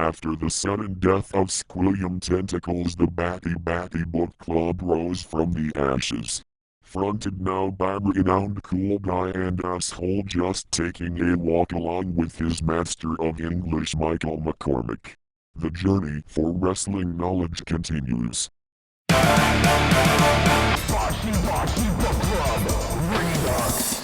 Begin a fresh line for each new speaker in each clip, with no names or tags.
After the sudden death of Squilliam Tentacles, the Bati-Bati book club rose from the ashes. Fronted now by renowned cool guy and asshole just taking a walk along with his master of English Michael McCormick. The journey for wrestling knowledge continues.
Bati-Bati book club, REDUX.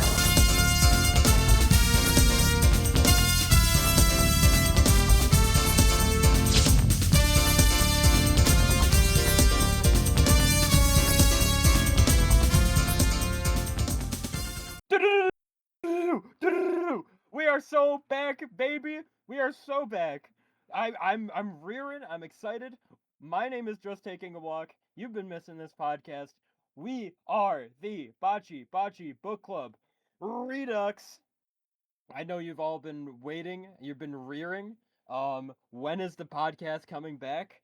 We are so back, baby. We are so back. I'm rearing. I'm excited. My name is Just Taking a Walk. You've been missing this podcast. We are the Bati-Bati Book Club Redux. I know you've all been waiting. You've been rearing. When is the podcast coming back?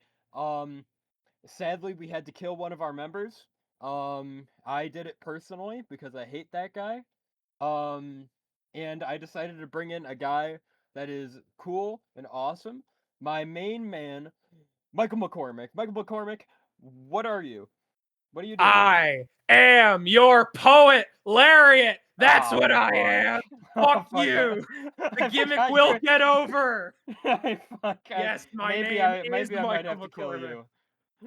Sadly, we had to kill one of our members. I did it personally because I hate that guy. Um, and I decided to bring in a guy that is cool and awesome. My main man, Michael McCormick. Michael McCormick, what are you? What are you doing?
I am your poet laureate. That's
Oh,
what I
fuck.
am.
Oh,
Fuck
fuck,
you. The
I
gimmick
forgot
will
you're-
get over.
Fuck,
Yes, my
maybe
name is
maybe I might
Michael
have to kill
McCormick.
you.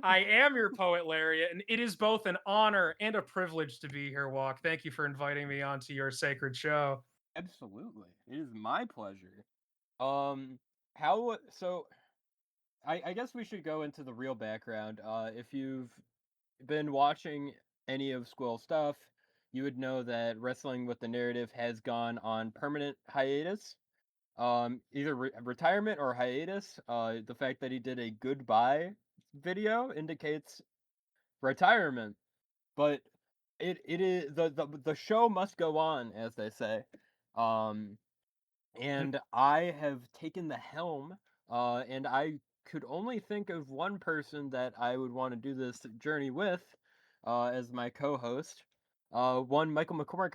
I am your poet laureate, and it is both an honor and a privilege to be here, Walk. Thank you for inviting me onto your sacred show.
Absolutely. It is my pleasure. How so I guess we should go into the real background. If you've been watching any of Squill stuff, you would know that Wrestling with the Narrative has gone on permanent hiatus. Either retirement or hiatus. The fact that he did a goodbye video indicates retirement, but it is the show must go on, as they say. Um, and I have taken the helm, and I could only think of one person that I would want to do this journey with, as my co-host. One Michael McCormick.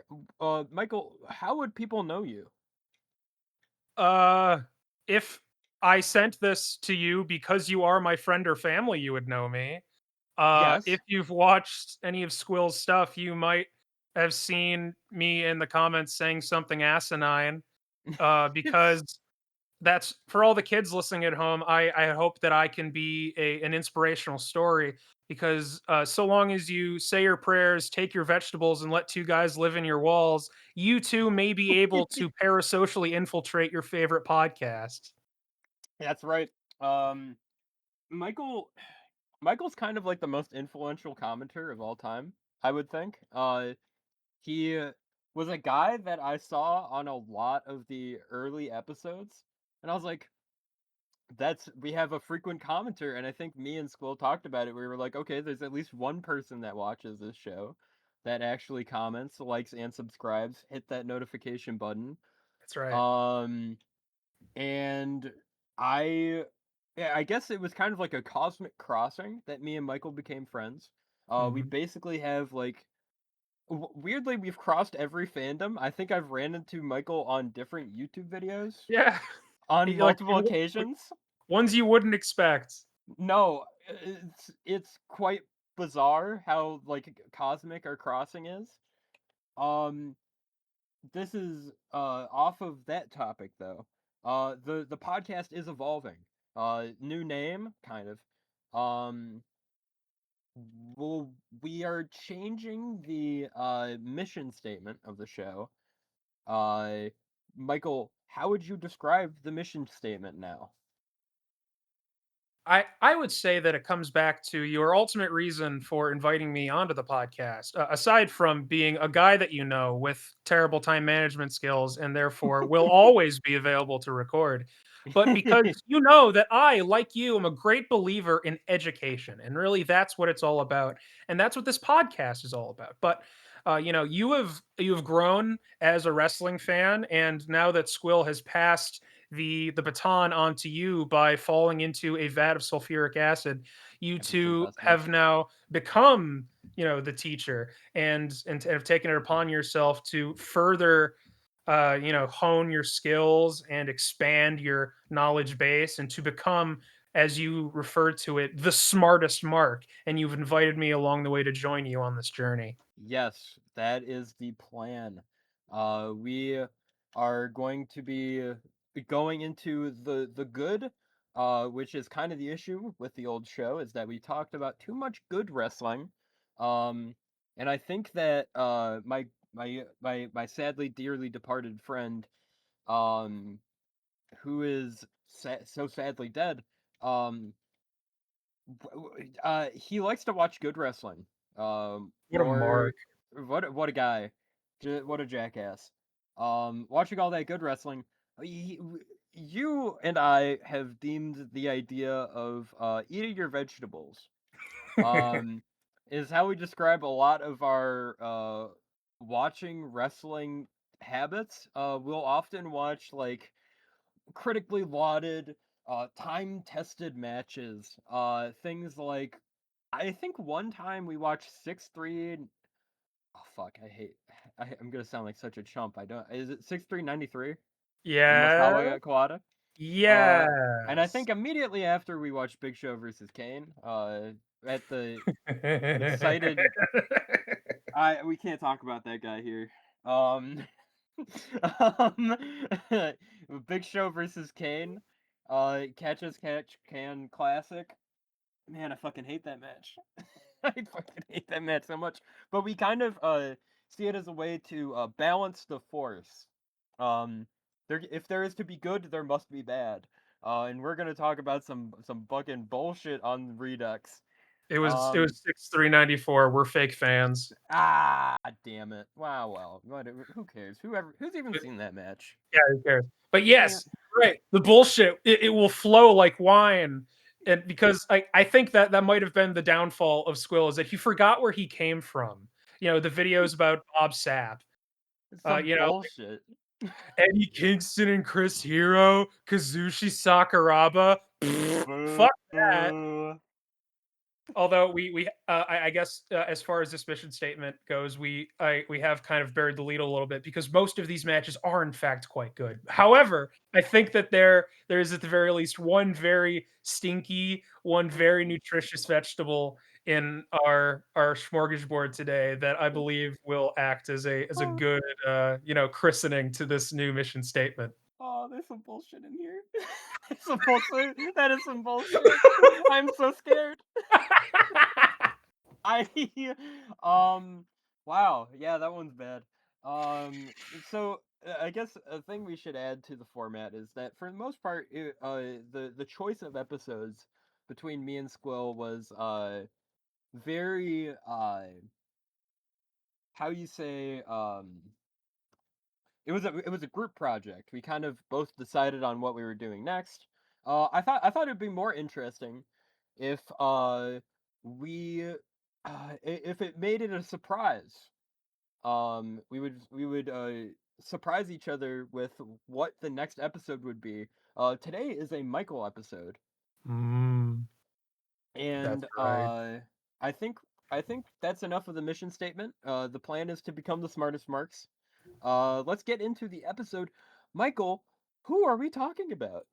Michael, how would people know you?
Uh, if I sent this to you because you are my friend or family, you would know me.
Yes.
If you've watched any of Squill's stuff, you might have seen me in the comments saying something asinine. Because that's for all the kids listening at home. I hope that I can be an inspirational story. Because so long as you say your prayers, take your vegetables, and let two guys live in your walls, you too may be able to parasocially infiltrate your favorite podcast.
That's right. Um, Michael Michael's kind of like the most influential commenter of all time, I would think. He was a guy that I saw on a lot of the early episodes, and I was like, "That's we have a frequent commenter." And I think me and Squill talked about it. We were like, "Okay, there's at least one person that watches this show, that actually comments, likes, and subscribes. Hit that notification button."
That's right.
Um, and I yeah, I guess it was kind of like a cosmic crossing that me and Michael became friends. We
Mhm.
basically have like weirdly we've crossed every fandom. I think I've ran into Michael on different YouTube videos
Yeah,
on
like
multiple occasions.
ones you wouldn't expect.
No, it's quite bizarre how like cosmic our crossing is. Um, this is off of that topic though. The podcast is evolving. New name, kind of. Um, well, we are changing the mission statement of the show. Uh, Michael, how would you describe the mission statement now?
I would say that it comes back to your ultimate reason for inviting me onto the podcast, aside from being a guy that you know with terrible time management skills and therefore will always be available to record, but because you know that I, like you, am a great believer in education, and really that's what it's all about, and that's what this podcast is all about. But you have grown as a wrestling fan, and now that Squill has passed the baton onto you by falling into a vat of sulfuric acid, you
Ever since
two
that's me.
have now become, the teacher, and have taken it upon yourself to further hone your skills and expand your knowledge base, and to become, as you refer to it, the smartest mark. And you've invited me along the way to join you on this journey.
Yes, that is the plan. We are going to be going into the good, which is kind of the issue with the old show, is that we talked about too much good wrestling. Um, and I think that my sadly dearly departed friend, um, who is so sadly dead, um, he likes to watch good wrestling.
What a
More
mark.
what a guy, what a jackass. Watching all that good wrestling, you and I have deemed the idea of eating your vegetables. Um, is how we describe a lot of our watching wrestling habits. We'll often watch like critically lauded, time-tested matches. Things like I think one time we watched 6-3. Oh fuck! I'm gonna sound like such a chump. I don't. Is it 6-3-93? The
Yeah.
Masawa Kawada. Uh, and I
Yes.
think immediately after we watched Big Show versus Kane. At the excited. We can't talk about that guy here. Um, um, Big Show versus Kane. Catch as catch can classic. Man, I fucking hate that match. I fucking hate that match so much. But we kind of see it as a way to balance the force. If there is to be good, there must be bad. And we're gonna talk about some fucking bullshit on Redux.
It was 6-3-94. We're fake fans.
Damn it! Wow, well, whatever. Who cares? Who's even seen that match?
Yeah, who cares? But
Yeah.
yes, right. The bullshit, it will flow like wine. And because I think that that might have been the downfall of Squill, is that he forgot where he came from. The videos about Bob Sapp.
It's
Uh,
some
you know,
bullshit.
Eddie Kingston and Chris Hero, Kazushi Sakuraba. Pfft,
Boo,
fuck that.
boo.
Although I guess, as far as this mission statement goes, we have kind of buried the lead a little bit, because most of these matches are in fact quite good. However, I think that there is at the very least one very stinky, one very nutritious vegetable in our smorgasbord today that I believe will act as a good christening to this new mission statement.
Oh, there's some bullshit in here. There's some bullshit. That is some bullshit. I'm so scared. I um wow, yeah, that one's bad. Um so I guess a thing we should add to the format is that for the most part the choice of episodes between me and Squill was very how you say it was a group project. We kind of both decided on what we were doing next. I thought it'd be more interesting if we if it made it a surprise. We would surprise each other with what the next episode would be. Today is a Michael episode,
Mm, that's
and
right.
I think I think that's enough of the mission statement. The plan is to become the smartest marks. Let's get into the episode. Michael, who are we talking about?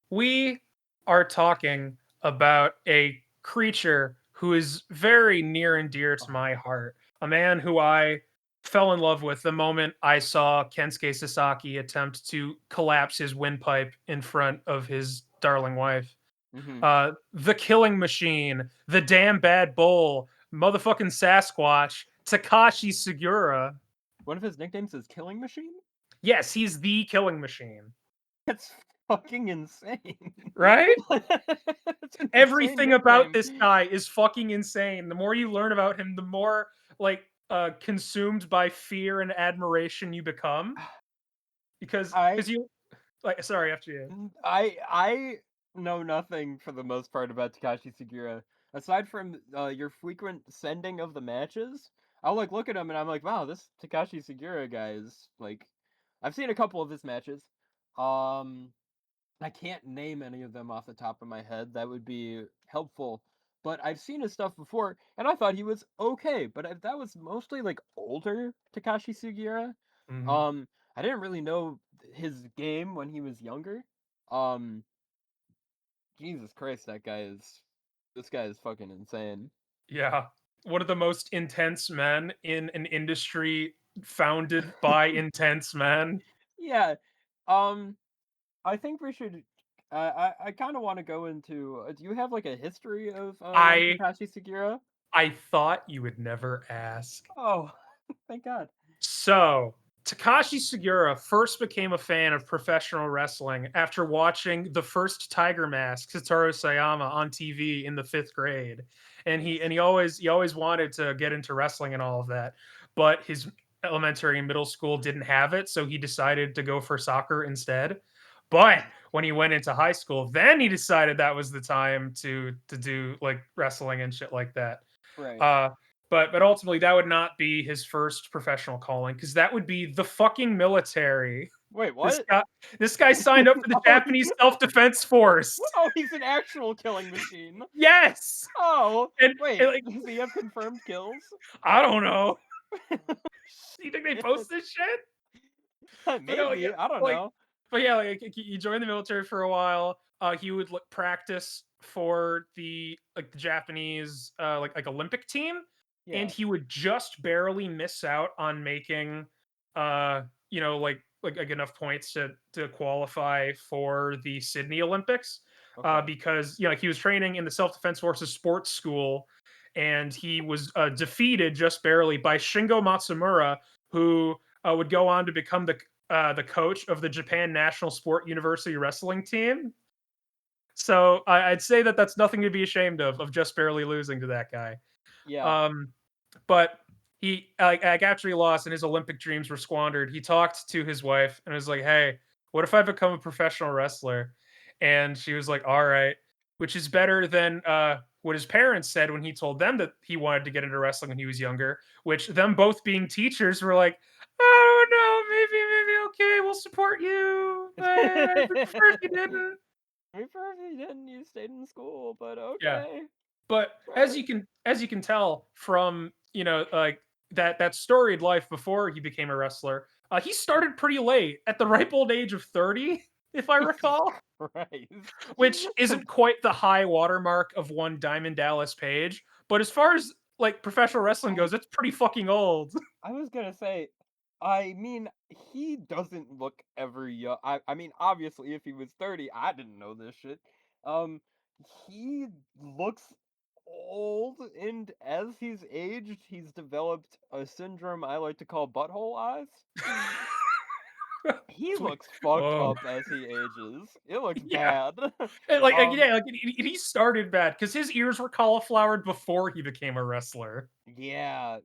We are talking about a creature who is very near and dear to
Oh,
my heart. A man who I fell in love with the moment I saw Kensuke Sasaki attempt to collapse his windpipe in front of his darling wife.
mm-hmm.
The killing machine, the damn bad bull, motherfucking Sasquatch, Takashi Sugiura.
One of his nicknames is Killing Machine?
Yes, he's the killing machine.
That's fucking insane.
Right?
That's an insane
Everything about
nickname.
this guy is fucking insane. The more you learn about him, the more like consumed by fear and admiration you become. Because
I
you like sorry, after you.
I know nothing for the most part about Takashi Sugiura. Aside from your frequent sending of the matches, I'll like look at him and I'm like, wow, this Takashi Sugiura guy is like I've seen a couple of his matches. Um I can't name any of them off the top of my head. That would be helpful. But I've seen his stuff before, and I thought he was okay. But that was mostly like older Takashi Sugiura.
Mhm.
Um, I didn't really know his game when he was younger. Um, Jesus Christ, this guy is fucking insane.
Yeah. One of the most intense men in an industry founded by intense men.
Yeah. Um, I think we should. I kind of want to go into. Do you have like a history of one
I
Takashi Sugiura?
I thought you would never ask.
Oh, thank God.
So, Takashi Sugiura first became a fan of professional wrestling after watching the first Tiger Mask, Satoru Sayama, on TV in the 5th grade. And he always wanted to get into wrestling and all of that. But his elementary and middle school didn't have it, so he decided to go for soccer instead. But when he went into high school, then he decided that was the time to do like wrestling and shit like that.
Right.
Uh, but ultimately, that would not be his first professional calling because that would be the fucking military.
Wait,
This
what?
guy, this guy signed up for the Japanese Self Defense Force.
Oh, he's an actual killing machine.
Yes,
Oh,
and
wait,
like
does he have confirmed kills?
I don't know. Do you think they
Shit.
post this shit? But no, yeah,
Maybe, I don't
like,
know.
but yeah, like he joined the military for a while. He would like practice for the Japanese like Olympic team, and
Yeah.
he would just barely miss out on making you know like enough points to qualify for the Sydney Olympics.
Okay.
Because you know he was training in the Self Defense Forces sports school, and he was defeated just barely by Shingo Matsumura, who would go on to become the coach of the Japan National Sport University wrestling team. So I'd say that that's nothing to be ashamed of just barely losing to that guy.
Yeah.
Um, but he like after he lost and his Olympic dreams were squandered, he talked to his wife and was like, "Hey, what if I become a professional wrestler?" And she was like, "All right," which is better than what his parents said when he told them that he wanted to get into wrestling when he was younger. Which them both being teachers were like, "Oh no, maybe okay, we'll support you. I prefer if you didn't."
We perfectly didn't. You stayed in school, but
Yeah.
okay.
But
Right.
as you can tell from like that storied life before he became a wrestler, he started pretty late at the ripe old age of 30, if I
Jesus
recall,
Christ.
which isn't quite the high watermark of one Diamond Dallas Page. But as far as like professional wrestling
I
goes, it's pretty fucking old.
I was gonna say, I mean, he doesn't look ever young. I mean, obviously, if he was 30, I didn't know this shit. Um, he looks old, and as he's aged, he's developed a syndrome I like to call butthole eyes. He looks fucked
Oh.
up as he ages. It looks
Yeah.
bad.
And like,
Um,
yeah, like he started bad because his ears were cauliflowered before he became a wrestler.
yeah,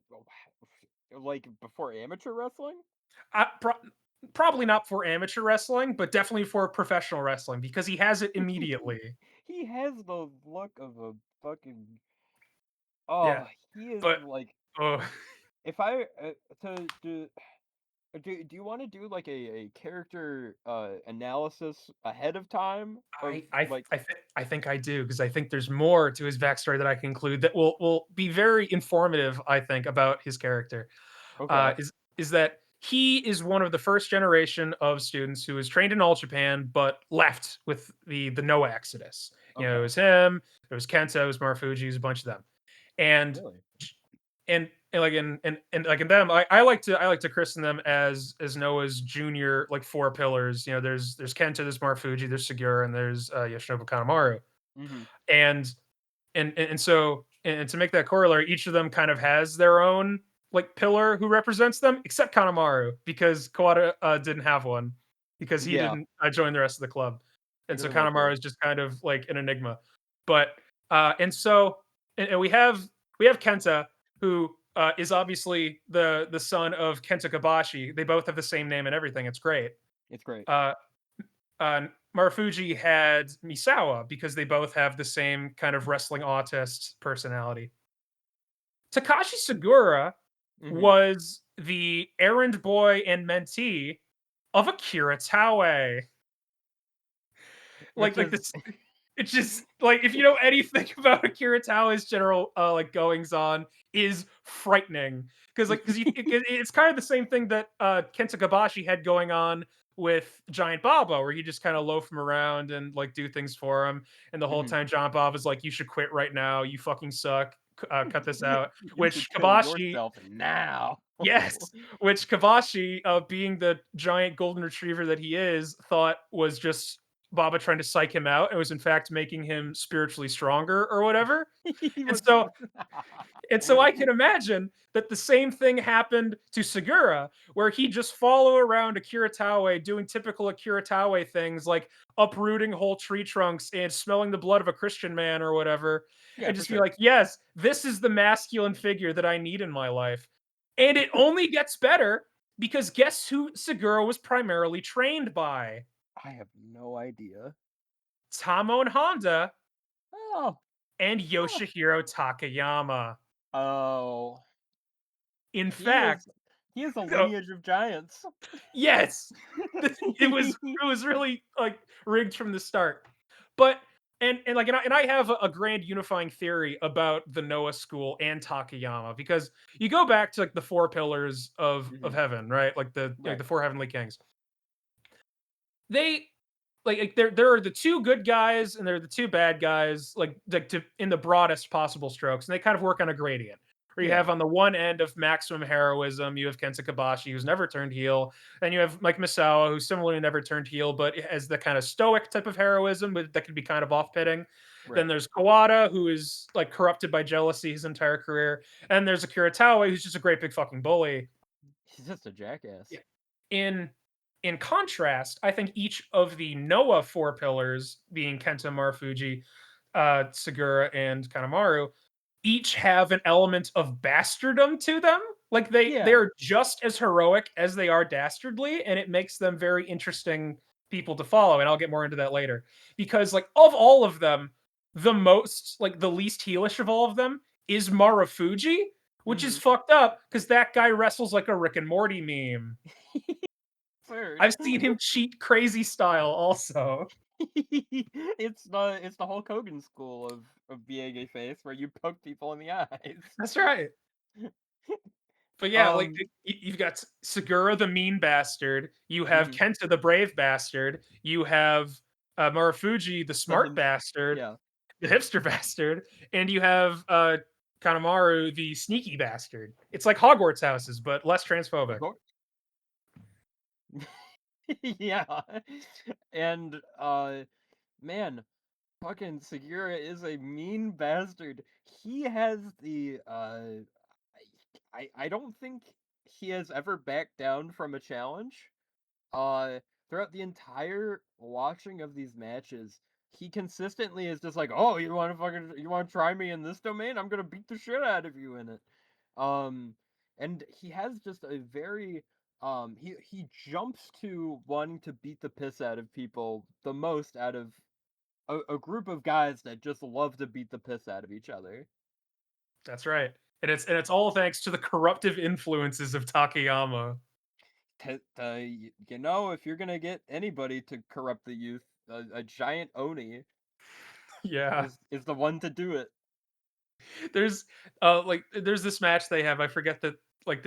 like before amateur wrestling?
I, probably not for amateur wrestling, but definitely for professional wrestling because he has it immediately.
He has the look of a fucking.
Yeah,
Oh, he is
but
like
oh,
if I to do you want to do like a character analysis ahead of time of like
I think I do because I think there's more to his backstory that I can include that will be very informative. I think about his character
okay,
is that he is one of the first generation of students who was trained in all Japan but left with the Noah Exodus. You know, it
okay,
was him, it was Kenta, it was Marufuji, it was a bunch of them, and
really,
and like and like in them, I like to christen them as Noah's junior like four pillars. You know, there's Kenta, there's Marufuji, there's Sugiura, and there's Yoshinobu Kanemaru.
mm-hmm.
And and so and to make that corollary, each of them kind of has their own like pillar who represents them, except Kanemaru because Kawada didn't have one because he
Yeah,
didn't join the rest of the club,
he
and so
doesn't look
Kanemaru
good.
is just kind of like an enigma. But and so and we have Kenta who is obviously the son of Kenta Kobashi. They both have the same name and everything. It's great.
It's great.
Uh, Marufuji had Misawa because they both have the same kind of wrestling autist personality. Takashi Sugiura
Mm-hmm.
was the errand boy and mentee of Akira Taue.
Which
Like
is
this It's just like if you know anything about Akira Tao's general like goings on is frightening because it's kind of the same thing that Kenta Kobashi had going on with Giant Baba, where he just kind of loaf him around and like do things for him, and the whole time Giant Baba's like, "You should quit right now. You fucking suck. Cut this out."
You should
Which
kill
Kobashi,
yourself now.
yes, which Kobashi, being the giant golden retriever that he is, thought was just Baba trying to psych him out. It was in fact making him spiritually stronger or whatever.
He
And
was.
so I can imagine that the same thing happened to Sugiura, where he just follow around Akira Taue doing typical Akira Taue things like uprooting whole tree trunks and smelling the blood of a Christian man or whatever,
Yeah,
and
for
just be
sure.
like, yes, this is the masculine figure that I need in my life. And it only gets better because guess who Sugiura was primarily trained by?
I have no idea.
Tamon Honda
Oh.
and Yoshihiro Takayama.
Oh.
In
He is.
fact,
He is a
no,
lineage of giants.
yes, it was really like rigged from the start. But and I have a grand unifying theory about the Noah school and Takayama, because you go back to like the four pillars of heaven, right? Like
Right.
the four heavenly kings. They there are the two good guys and there are the two bad guys, like to in the broadest possible strokes, and they kind of work on a gradient. Where you
Yeah.
have on the one end of maximum heroism, you have Kenta Kobashi, who's never turned heel. Then you have Mike Misawa, who similarly never turned heel, but has the kind of stoic type of heroism, but that can be kind of off-pitting. Then
Right.
there's Kawada, who is like corrupted by jealousy his entire career. And there's Akira Taue, who's just a great big fucking bully.
He's just a jackass.
Yeah. In in contrast, I think each of the Noah four pillars, being Kenta, Marufuji, Segura, and Kanemaru, each have an element of bastardom to them. Like they
Yeah.
are just as heroic as they are dastardly, and it makes them very interesting people to follow. And I'll get more into that later. Because like of all of them, the least heelish of all of them is Marufuji, which is fucked up because that guy wrestles like a Rick and Morty meme.
Third.
I've seen him cheat crazy style also.
It's the Hulk Hogan school of being a face where you poke people in the eyes.
That's right. But yeah, like
Um.
you've got Segura the mean bastard, you have
mhm.
Kenta the brave bastard, you have Marufuji the
The
smart
him.
bastard,
Yeah.
the hipster bastard, and you have Kanemaru the sneaky bastard. It's like Hogwarts houses, but less
Of
transphobic.
course. Yeah. And man, fucking Segura is a mean bastard. He has the I don't think he has ever backed down from a challenge. Uh Throughout the entire watching of these matches, he consistently is just like, "Oh, you want to try me in this domain? I'm going to beat the shit out of you in it." Um and he has just a very he jumps to wanting to beat the piss out of people the most out of a group of guys that just love to beat the piss out of each other.
That's right. And it's all thanks to the corruptive influences of Takayama.
If you're gonna get anybody to corrupt the youth, a giant oni
Yeah.
is the one to do it.
There's this match they have. I forget the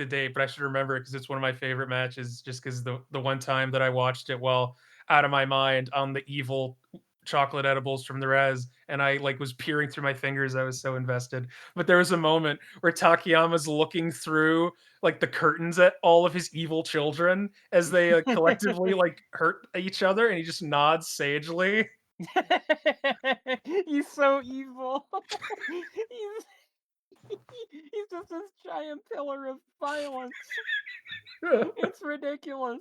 date, but I should remember it because it's one of my favorite matches. Just because the one time that I watched it while out of my mind on the evil chocolate edibles from the res, and I like was peering through my fingers. I was so invested. But there was a moment where Takayama's looking through like the curtains at all of his evil children as they collectively like hurt each other, and he just nods sagely.
He's so evil. he's he's just this giant pillar of violence. It's ridiculous.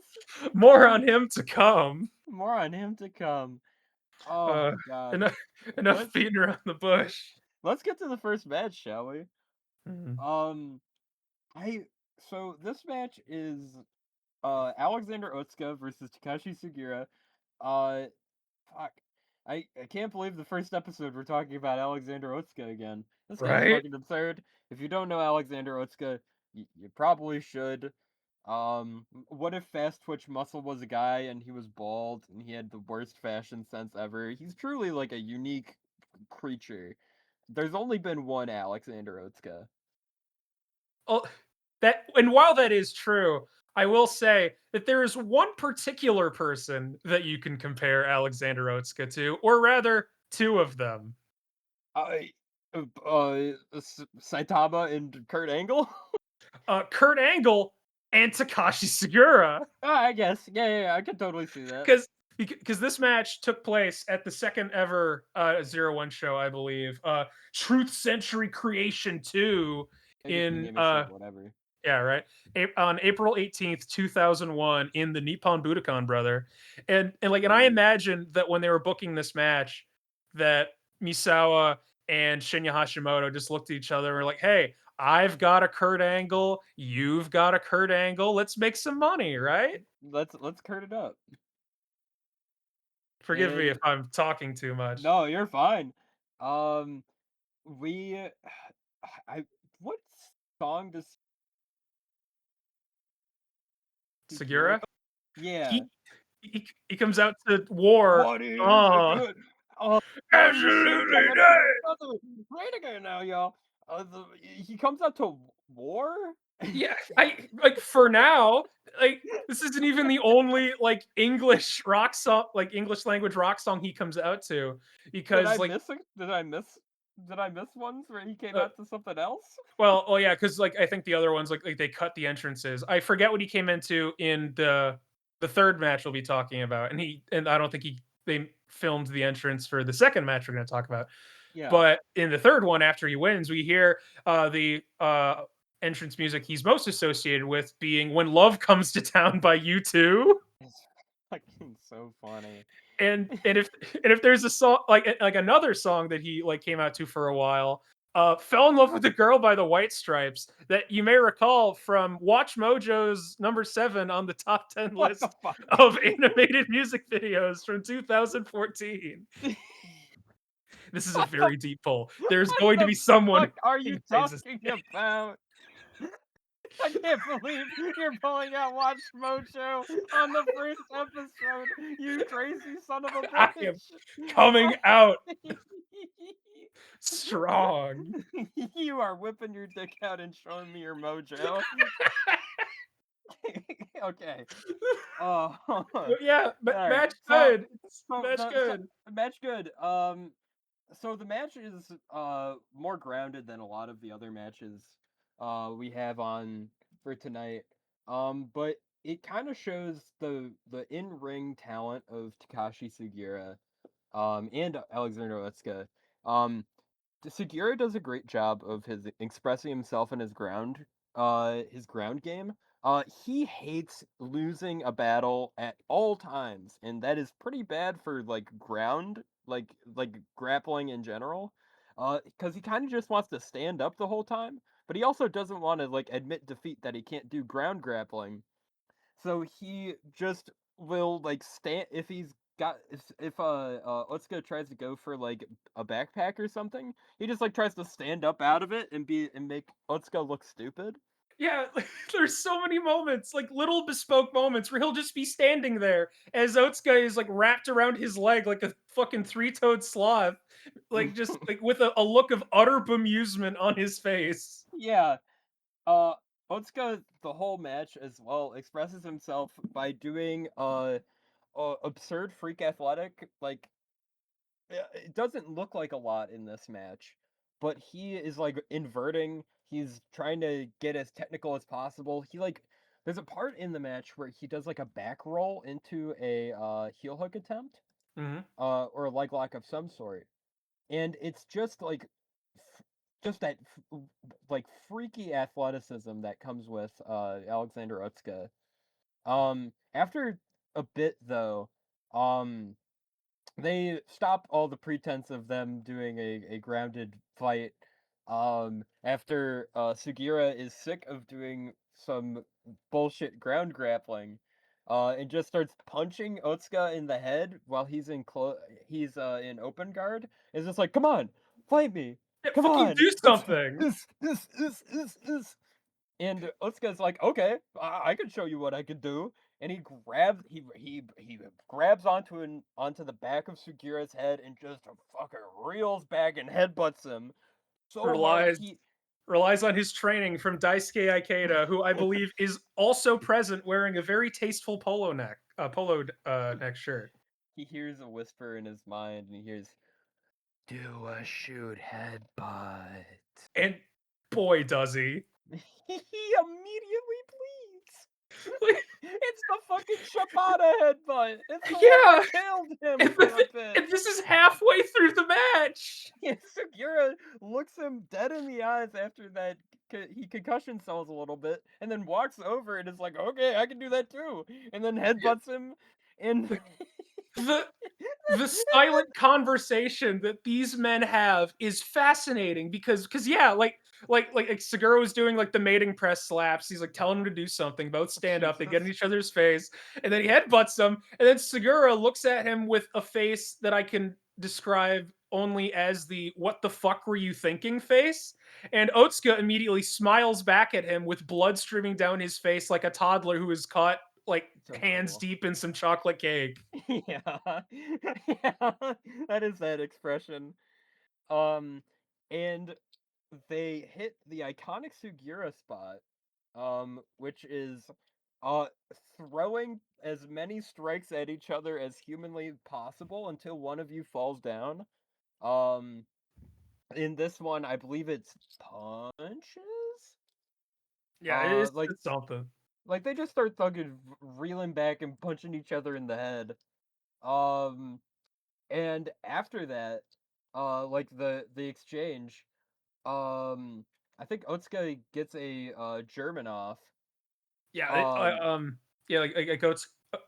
More on him to come.
More on him to come. Oh
Uh,
God.
enough, enough
Let's
beating around the bush.
let's get to the first match, shall we?
Mhm.
Um, I so this match is Alexander Otsuka versus Takashi Sugiura. Uh, Fuck. I can't believe the first episode we're talking about Alexander Otsuka again. This guy's
Right?
fucking absurd. If you don't know Alexander Otsuka, you probably should. What if Fast Twitch Muscle was a guy and he was bald and he had the worst fashion sense ever? He's truly like a unique creature. There's only been one Alexander Otska.
Oh, and while that is true, I will say that there is one particular person that you can compare Alexander Otska to, or rather, two of them.
I, Saitama and Kurt Angle.
Kurt Angle and Takashi Sugiura.
I guess, yeah, I could totally see that.
Because this match took place at the second ever 0-1 show, I believe. Truth Century Creation 2
They just
in
name it shit, whatever.
yeah, right. On April 18th, 2001 in the Nippon Budokan, brother. And I imagine that when they were booking this match that Misawa and Shinya Hashimoto just looked at each other and were like, "Hey, I've got a Kurt Angle, you've got a Kurt Angle. Let's make some money, right?"
Let's Kurt it up.
Forgive me
And
if I'm talking too much.
no, you're fine. We, I what song does
Segura?
Yeah.
He comes out to war.
What is
Oh,
good? Oh,
absolutely not.
Great again now, y'all. He comes out to war.
Yeah, I like for now, like this isn't even the only like English rock song, like English language rock song he comes out to,
Did I
because like
miss it? Did I miss ones where he came
uh,
out to something else?
well, oh yeah, because like I think the other ones like they cut the entrances. I forget what he came into in the third match we'll be talking about, and I don't think they filmed the entrance for the second match we're going to talk about.
Yeah.
But in the third one, after he wins, we hear the entrance music he's most associated with being "When Love Comes to Town" by U2.
It's fucking so funny.
And if there's a song like another song that he like came out to for a while, "Fell in Love with a Girl" by the White Stripes, that you may recall from Watch Mojo's number 7 on the top 10
What the
list
fuck?
of animated music videos from 2014. This is a very deep pull. There's going to be someone.
What are you
who praises
talking
it.
about? I can't believe you're pulling out Watch Mojo on the first episode, you crazy son of a
I am
bitch.
coming out strong.
You are whipping your dick out and showing me your mojo. Okay. Oh,
But yeah,
alright.
match
So,
good. Match good.
match good. So the match is more grounded than a lot of the other matches we have on for tonight. But it kind of shows the in-ring talent of Takashi Sugiura and Alexander Otsuka. Sugiura does a great job of his expressing himself in his ground game. He hates losing a battle at all times, and that is pretty bad for like ground, like grappling in general. Because he kind of just wants to stand up the whole time, but he also doesn't want to like admit defeat that he can't do ground grappling. So he just will like stand if he's got if Otsuka tries to go for like a backpack or something, he just like tries to stand up out of it and make Otsuka look stupid.
Yeah, there's so many moments, like little bespoke moments where he'll just be standing there as Otsuka is like wrapped around his leg like a fucking three-toed sloth, like just like with a look of utter bemusement on his face.
Yeah. Otsuka the whole match as well expresses himself by doing absurd freak athletic like it doesn't look like a lot in this match, but he is like inverting. He's trying to get as technical as possible. There's a part in the match where he does like a back roll into a heel hook attempt,
Mhm.
or a leg lock of some sort, and it's just like just that like freaky athleticism that comes with Alexander Utska. After a bit though, um they stop all the pretense of them doing a grounded fight after Sugiura is sick of doing some bullshit ground grappling and just starts punching Otsuka in the head while he's in open guard. It's just like, come on, fight me,
Yeah,
come
fucking
on,
do something.
this. And Otsuka's like, okay, I can show you what I can do. And he grabs onto the back of Sugiura's head and just fucking reels back and headbutts him so hard
relies relies on his training from Daisuke Ikeda, who I believe is also present wearing a very tasteful polo neck shirt.
he hears a whisper in his mind and he hears, "Do a shoot headbutt."
And boy, does he.
He immediately bleeds. It's the fucking Shibata headbutt. It's the one
Yeah.
that killed him
And,
for a bit.
and this is halfway through the match.
Yeah, Sugiura looks him dead in the eyes after that. He concussion sells a little bit, and then walks over and is like, "Okay, I can do that too," and then headbutts him. And
The the silent conversation that these men have is fascinating because yeah, like Segura was doing like the mating press slaps. He's like telling him to do something. Both stand up. They get in
Jesus.
each other's face, and then he headbutts them. And then Segura looks at him with a face that I can describe only as the "what the fuck were you thinking" face. And Otsuka immediately smiles back at him with blood streaming down his face like a toddler who is caught like
So
hands
cool.
deep in some chocolate cake.
Yeah, yeah, that is that expression. Um, and they hit the iconic Sugiura spot, which is uh throwing as many strikes at each other as humanly possible until one of you falls down. Um, in this one, I believe it's punches.
Yeah,
Uh, like
it's something.
like they just start fucking reeling back and punching each other in the head. Um, and after that, like the exchange, I think Otsuka gets a German off.
Yeah,
Um,
yeah, like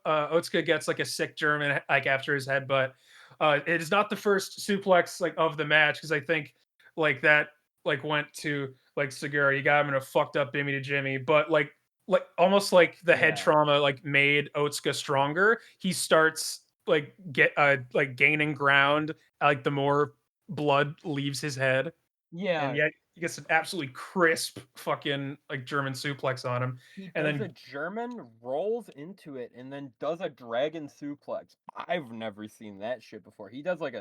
Otsuka gets like a sick German like after his head, but it is not the first suplex like of the match because I think like that like went to like Segura. You got him in a fucked up Bimmy to Jimmy, but like almost like the head
yeah,
trauma like made Otsuka stronger. He starts like gaining ground like the more blood leaves his head, and
yeah.
yet he gets an absolutely crisp fucking like German suplex on him,
He
and
does a
then
German, rolls into it, and then does a dragon suplex. I've never seen that shit before. He does like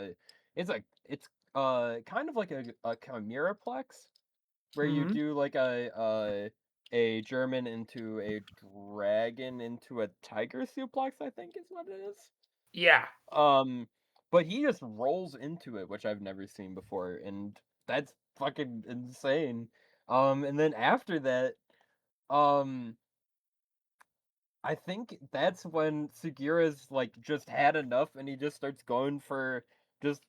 it's kind of like a chimeraplex, where you
mhm.
do like a German into a dragon into a tiger suplex, I think is what it is.
Yeah.
Um, but he just rolls into it, which I've never seen before, and that's fucking insane. And then after that, um, I think that's when Sugira's like just had enough, and he just starts going for just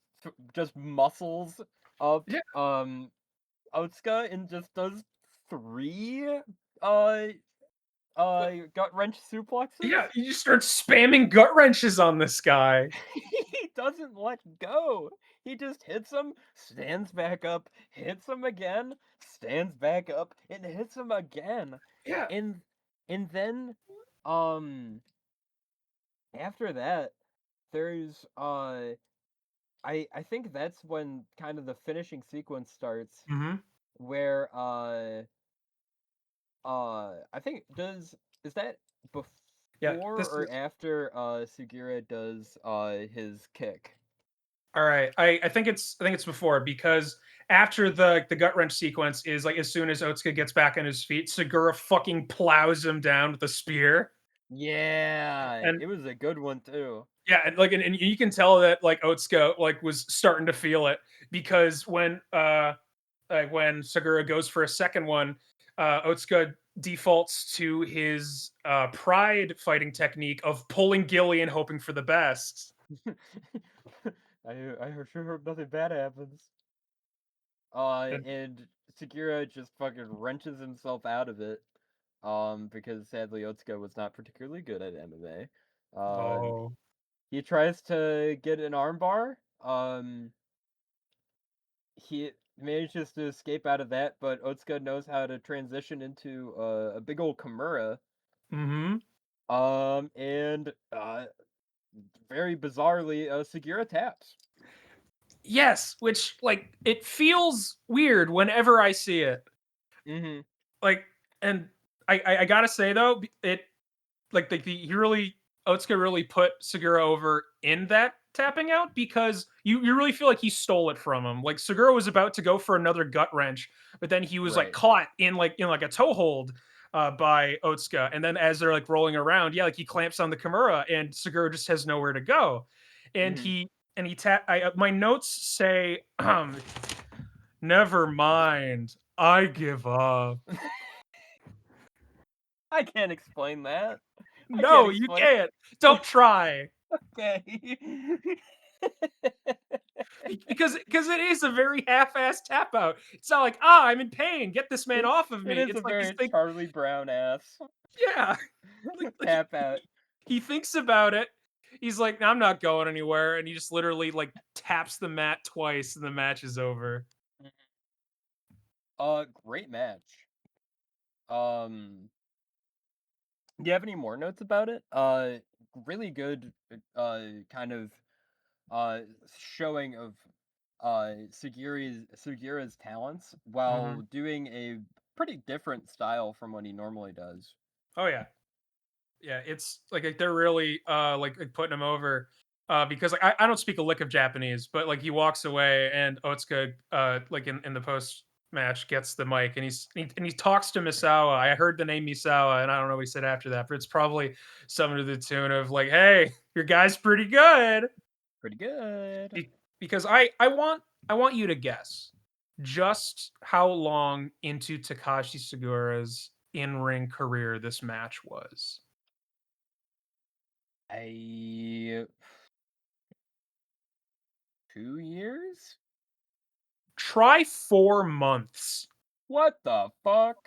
just muscles up
Yeah.
Otsuka and just does three uh gut wrench suplexes.
Yeah, you just start spamming gut wrenches on this guy.
He doesn't let go. He just hits him, stands back up, hits him again, stands back up, and hits him again.
Yeah.
And and then um after that there's I think that's when kind of the finishing sequence starts
Mhm.
where I think is that
Yeah,
before
this
or
is
after Sugiura does his kick?
all right. I think it's before because after the gut wrench sequence is like as soon as Otsuka gets back on his feet, Segura fucking plows him down with a spear.
Yeah,
And
it was a good one too.
yeah, and like and you can tell that like Otsuka like was starting to feel it because when Segura goes for a second one, Otsuka defaults to his pride fighting technique of pulling Gilly and hoping for the best.
I sure hope nothing bad happens.
And
And Sugiura just fucking wrenches himself out of it. Because sadly Otsuka was not particularly good at MMA.
oh,
He tries to get an armbar. He manages to escape out of that, but Otsuka knows how to transition into a big old Kimura.
mm-hmm.
And very bizarrely, Sugiura taps.
Yes, which like it feels weird whenever I see it.
Mm-hmm.
Like And I gotta say though, it like he really Otsuka really put Sugiura over in that tapping out because you really feel like he stole it from him. Like Sugiura was about to go for another gut wrench, but then he was like
Right.
caught in like a toe hold by Otsuka, and then as they're like rolling around, yeah, like he clamps on the Kimura, and Sugiura just has nowhere to go, and
Mhm.
he my notes say, never mind, I give up.
I can't explain that. I can't
No, you
explain.
can't. Don't try.
Okay.
Because it is a very half-assed tap out. It's not like, I'm in pain. Get this man off of
It
me.
is a
It's like he's
very
think,
Charlie Brown ass
yeah, like
tap out.
he thinks about it. He's like, I'm not going anywhere, and he just literally like taps the mat twice, and the match is over.
Great match. Um, do you have any more notes about it? Really good. Kind of uh showing of Sugira's talents
Hmm.
while doing a pretty different style from what he normally does.
Oh yeah, yeah. It's like they're really like putting him over. Because like I don't speak a lick of Japanese, but like he walks away and Otsuka like in the post match gets the mic and he talks to Misawa. I heard the name Misawa and I don't know what he said after that, but it's probably something to the tune of like, "Hey, your guy's pretty good."
Pretty good.
Because I want you to guess just how long into Takashi Sugiura's in-ring career this match was.
I 2 years?
Try 4 months.
What the fuck?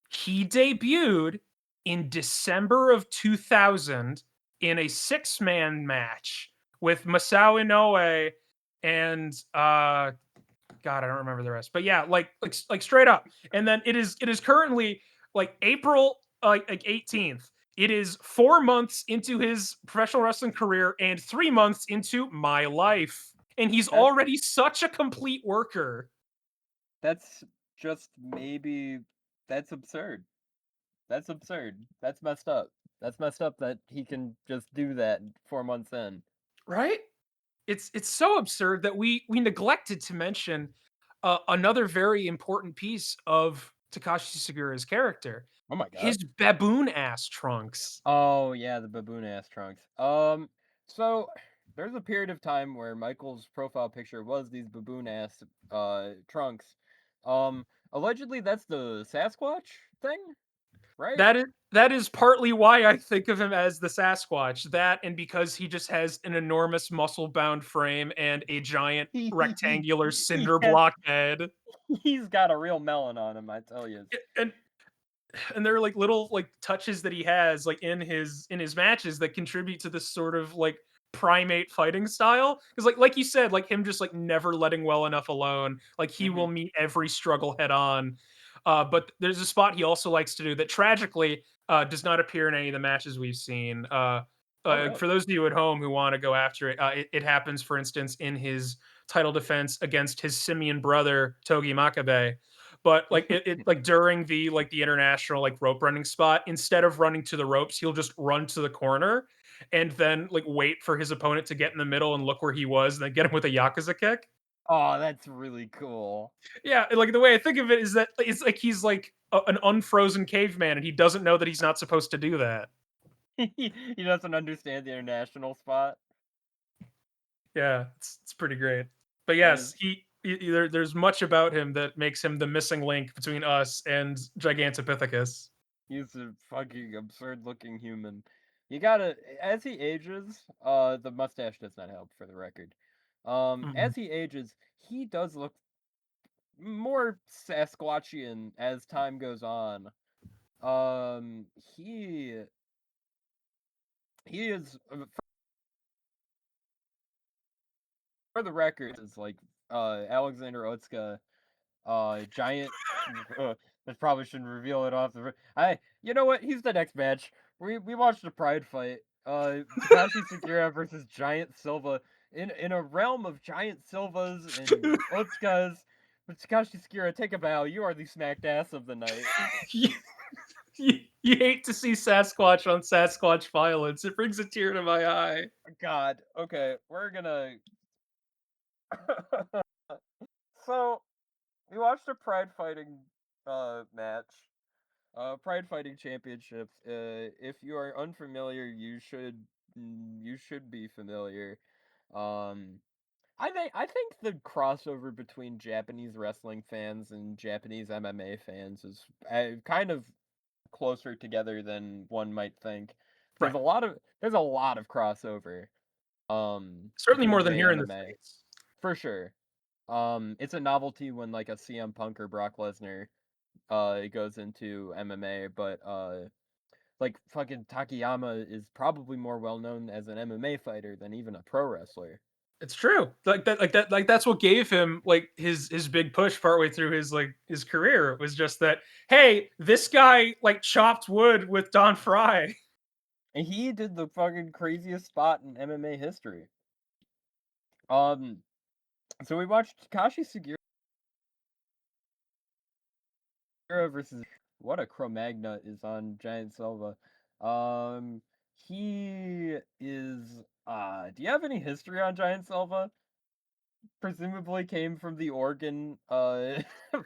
He debuted in December of 2000 in a 6-man match with Masao Inoue and God, I don't remember the rest. But yeah, like straight up. And then it is currently like April like 18th. It is 4 months into his professional wrestling career and 3 months into my life. And he's
That
already such a complete worker.
that's just maybe that's absurd. That's absurd. That's messed up. That's messed up that he can just do that 4 months in.
Right? It's so absurd that we neglected to mention another very important piece of Takashi Sugiura's character,
Oh my
his
god.
baboon ass trunks.
Oh yeah, the baboon ass trunks. So there's a period of time where Michael's profile picture was these baboon ass trunks. Allegedly that's the Sasquatch thing, right?
That is partly why I think of him as the Sasquatch. That and because he just has an enormous muscle-bound frame and a giant rectangular
He
cinder
has,
block head.
he's got a real melon on him, I tell you.
And there are like little like touches that he has like in his matches that contribute to this sort of like primate fighting style because like you said, like him just like never letting well enough alone, like he
Hmm.
will meet every struggle head on. But there's a spot he also likes to do that tragically does not appear in any of the matches we've seen.
Oh really?
For those of you at home who want to go after it, it happens for instance in his title defense against his simian brother Togi Makabe. But like it like during the international like rope running spot, instead of running to the ropes, he'll just run to the corner and then like wait for his opponent to get in the middle and look where he was, and then get him with a yakuza kick.
Oh, that's really cool.
Yeah, like the way I think of it is that it's like he's like an unfrozen caveman, and he doesn't know that he's not supposed to do that.
He doesn't understand the international spot.
Yeah, it's pretty great. But
That
yes,
is
there's much about him that makes him the missing link between us and Gigantopithecus.
he's a fucking absurd looking human. You gotta as he ages, the mustache does not help for the record.
Mhm.
As he ages, he does look more Sasquatchian as time goes on. Um, he he is for the record is like Alexander Otsuka giant. I probably shouldn't reveal it off the. You know what? He's the next match. We watched a Pride fight. Takashi Sugiura versus Giant Silva in a realm of Giant Silvas and Otsukas. But Takashi Sugiura, take a bow. You are the smacked ass of the night.
You hate to see Sasquatch on Sasquatch violence. It brings a tear to my eye.
God. Okay, we're gonna. So we watched a pride fighting match. Pride Fighting Championships. If you are unfamiliar, you should be familiar. Um, I think the crossover between Japanese wrestling fans and Japanese MMA fans is kind of closer together than one might think.
Right.
There's a lot of crossover
Certainly
between
more than
J
here in the
MMA
States.
for sure. It's a novelty when like a CM Punk or Brock Lesnar goes into MMA, but like fucking Takayama is probably more well known as an MMA fighter than even a pro wrestler.
It's true. Like that's what gave him like his big push partway through his career. It was just that, hey, this guy like chopped wood with Don Fry.
And he did the fucking craziest spot in MMA history. Um, so we watched Takashi Sugiura versus what a Cro-Magna is on Giant Silva. Um, he is. Do you have any history on Giant Silva? Presumably came from the Oregon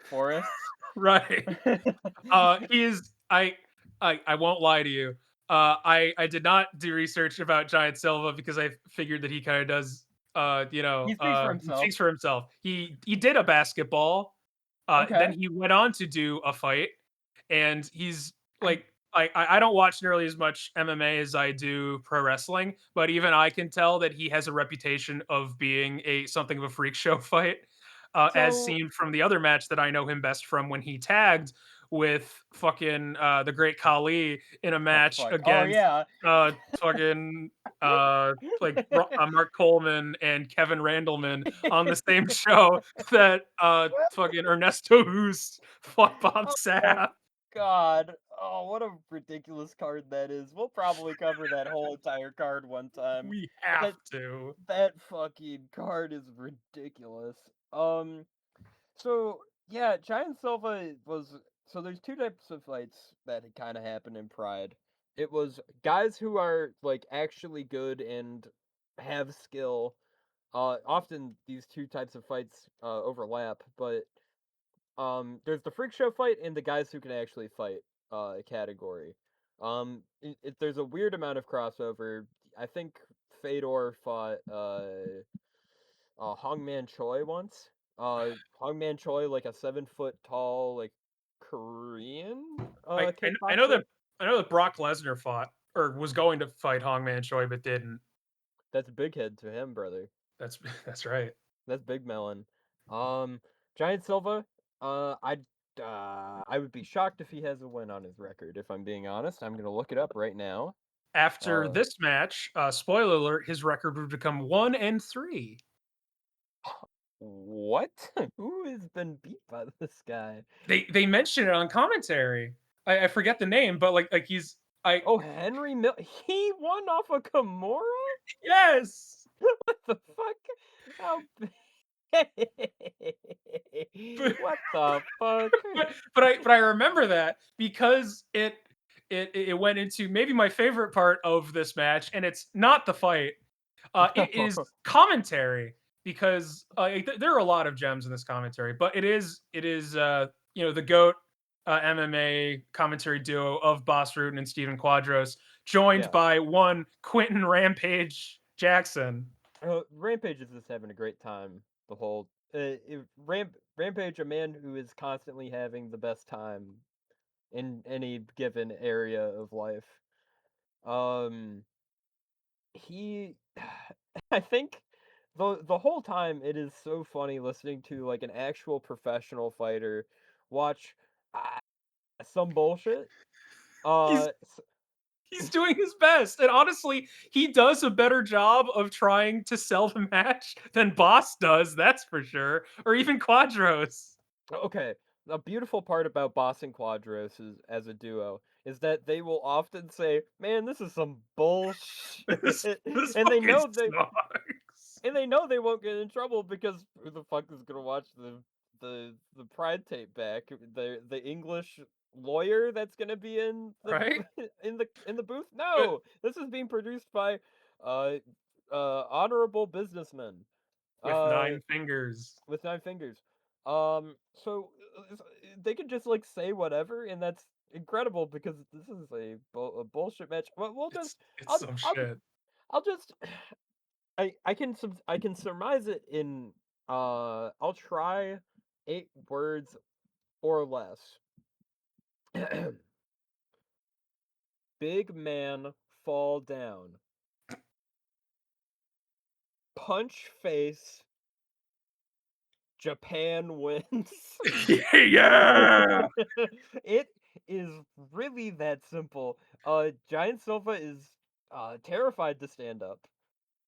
forests.
Right. He is I won't lie to you. I did not do research about Giant Silva because I figured that he kind of does
He speaks for
he
himself.
speaks for himself. He did a basketball. Then
Okay.
he went on to do a fight, and he's like I don't watch nearly as much MMA as I do pro wrestling, but even I can tell that he has a reputation of being a something of a freak show fight, as
So,
seen from the other match that I know him best from when he tagged with fucking the great Khali in a
oh
match
fuck. Oh
against
yeah.
fucking Mark Coleman and Kevin Randleman on the same show that fucking Ernesto Hoost fought Bob
Oh
Sapp.
God. Oh, what a ridiculous card that is. We'll probably cover that whole entire card one time.
We
But
have to.
that fucking card is ridiculous. So yeah, Giant Silva was so there's two types of fights that kind of happen in Pride. It was guys who are like actually good and have skill. Often these two types of fights overlap, but there's the freak show fight and the guys who can actually fight category. There's a weird amount of crossover. I think Fedor fought Hongman Choi once. Hongman Choi, like a 7 foot tall, like Korean
I know
kickboxer.
that Brock Lesnar fought or was going to fight Hongman Choi but didn't.
That's big head to him, brother.
That's that's right.
That's big melon. Um, Giant Silva. I would be shocked if he has a win on his record. If I'm being honest, I'm gonna look it up right now.
After
Uh,
this match, spoiler alert, his record would become 1-3.
what? Who has been beat by this guy?
They mention it on commentary. I forget the name, but like he's I
Oh, Henry Mill. He won off of Kimura.
yes.
What the fuck? How? What the fuck?
But I remember that because it went into maybe my favorite part of this match, and it's not the fight. It is commentary because there are a lot of gems in this commentary, but it is the goat MMA commentary duo of Boss Rutan and Steven Quadros, joined
Yeah.
by one Quentin Rampage Jackson.
Rampage is just having a great time. The whole Rampage, a man who is constantly having the best time in any given area of life. Um, he, I think, the whole time it is so funny listening to like an actual professional fighter watch uh, some bullshit.
He's
Uh,
he's doing his best, and honestly, he does a better job of trying to sell the match than Boss does. That's for sure, or even Quadros.
Okay, the beautiful part about Boss and Quadros is, as a duo is that they will often say, "Man, this is some
this
bullshit,"
this
and they
fucking
know
sucks.
they won't get in trouble because who the fuck is gonna watch the the Pride tape back. The English lawyer that's gonna be in the
Right?
in the booth.
But
No, this is being produced by uh honorable businessmen.
with
Uh,
9 fingers.
with 9 fingers. So they can just like say whatever, and that's incredible because this is a bullshit match. But we'll just
It's
I'll
some
I'll
shit.
I'll just I can surmise it in I'll try 8 words or less. Big man fall down. Punch face. Japan wins.
Yeah.
It is really that simple. Giant Silva is terrified to stand up.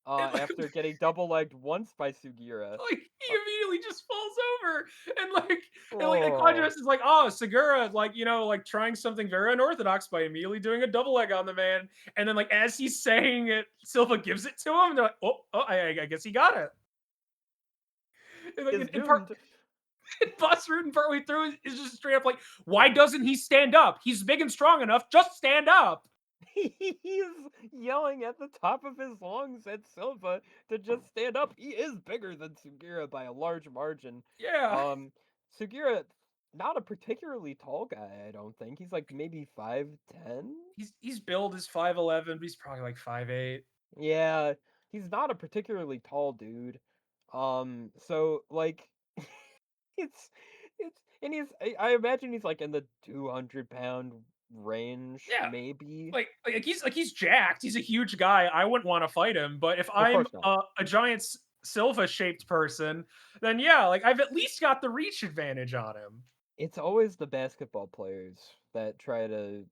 And
After getting double legged once by Sugiura.
like he
Uh,
immediately just falls over, and
oh,
contrast is like, oh, Segura, like, like trying something very unorthodox by immediately doing a double leg on the man, and then like as he's saying it, Silva gives it to him. And they're like, I guess he got it. And like
is
in part,
doomed.
Bus Rutten partway through is just straight up like, why doesn't he stand up? He's big and strong enough. Just stand up.
He's yelling at the top of his lungs at Silva to just stand up. He is bigger than Sugiura by a large margin.
Yeah.
Um, Sugiura, not a particularly tall guy, I don't think. He's like maybe 5'10".
He's billed as 5'11", but he's probably like 5'8".
Yeah, he's not a particularly tall dude. So like, it's and I imagine he's like in the 200-pound range,
Yeah.
maybe.
He's jacked. He's a huge guy. I wouldn't want to fight him. But if
Of
I'm
course not.
a giant Silva shaped person, then yeah, like I've at least got the reach advantage on him.
It's always the basketball players that try to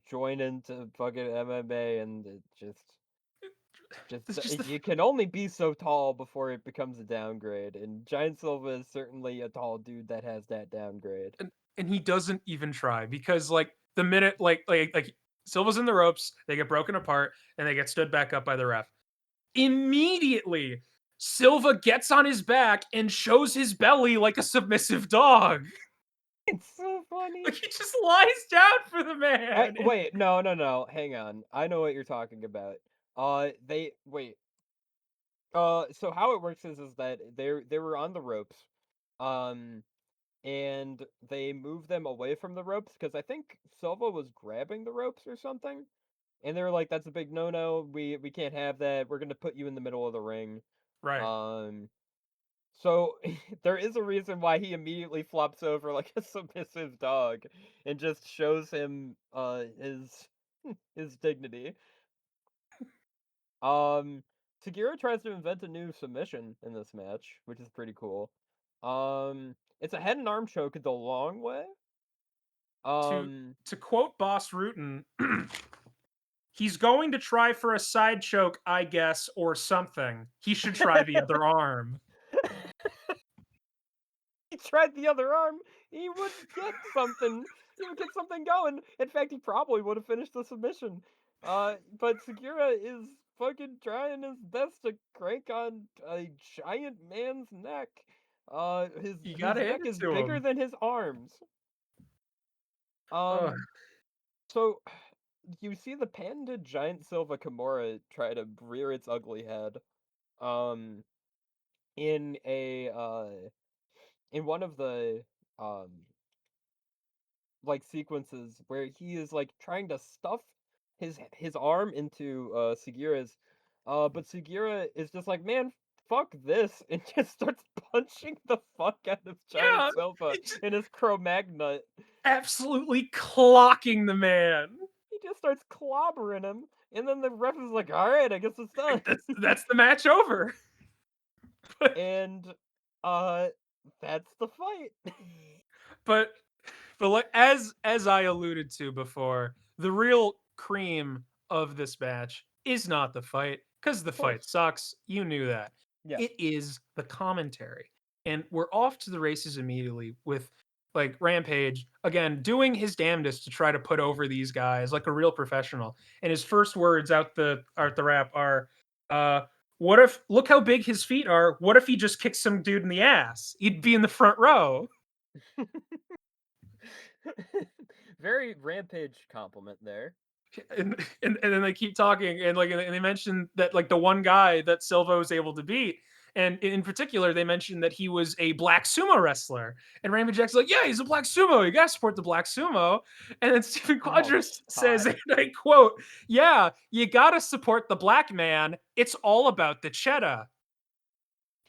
join into fucking MMA, and it just
It's just the
you can only be so tall before it becomes a downgrade, and Giant Silva is certainly a tall dude that has that downgrade.
and he doesn't even try because like the minute like Silva's in the ropes, they get broken apart and they get stood back up by the ref. Immediately, Silva gets on his back and shows his belly like a submissive dog.
It's so funny.
Like he just lies down for the man.
Wait, no, hang on. I know what you're talking about. They wait. So how it works is that they were on the ropes, um, and they moved them away from the ropes because I think Silva was grabbing the ropes or something, and they were like, "That's a big no-no. We can't have that. We're gonna put you in the middle of the ring."
Right.
Um, so there is a reason why he immediately flops over like a submissive dog and just shows him his dignity. Um, Sugiura tries to invent a new submission in this match, which is pretty cool. It's a head and arm choke the long way.
To
Um,
to quote Boss Rutan, he's going to try for a side choke, I guess, or something. He should try the other arm.
he tried the other arm. He would get something. He would get something going. In fact, he probably would have finished the submission. But Sugiura is fucking trying his best to crank on a giant man's neck.
You
His
gotta hand
neck
it
is
to
bigger
him.
than his arms.
Ugh.
So you see the patented giant Silva Kimura try to rear its ugly head, um, in a in one of the um like sequences where he is like trying to stuff his arm into Sugiura's, but Sugiura is just like, man, fuck this, and just starts punching the fuck out of Giant
Yeah,
Silva
it's
in his Cro-Magnon.
absolutely clocking the man.
He just starts clobbering him, and then the ref is like, all right, I guess it's done.
That's the match over.
And uh that's the fight.
but but like as I alluded to before, the real cream of this match is not the fight because the
Of course.
fight sucks. You knew that.
Yeah.
It is the commentary, and we're off to the races immediately with like Rampage again doing his damnedest to try to put over these guys like a real professional. And his first words out the rap are, look how big his feet are. What if he just kicks some dude in the ass? He'd be in the front row.
Very Rampage compliment there.
And then they keep talking and they mention that like the one guy that Silva was able to beat, and in particular they mentioned that he was a black sumo wrestler, and Raymond Jackson's like, yeah, he's a black sumo, you gotta support the black sumo. And then Stephen Quadras says,
God.
and I quote, yeah, you gotta support the black man, it's all about the cheddar.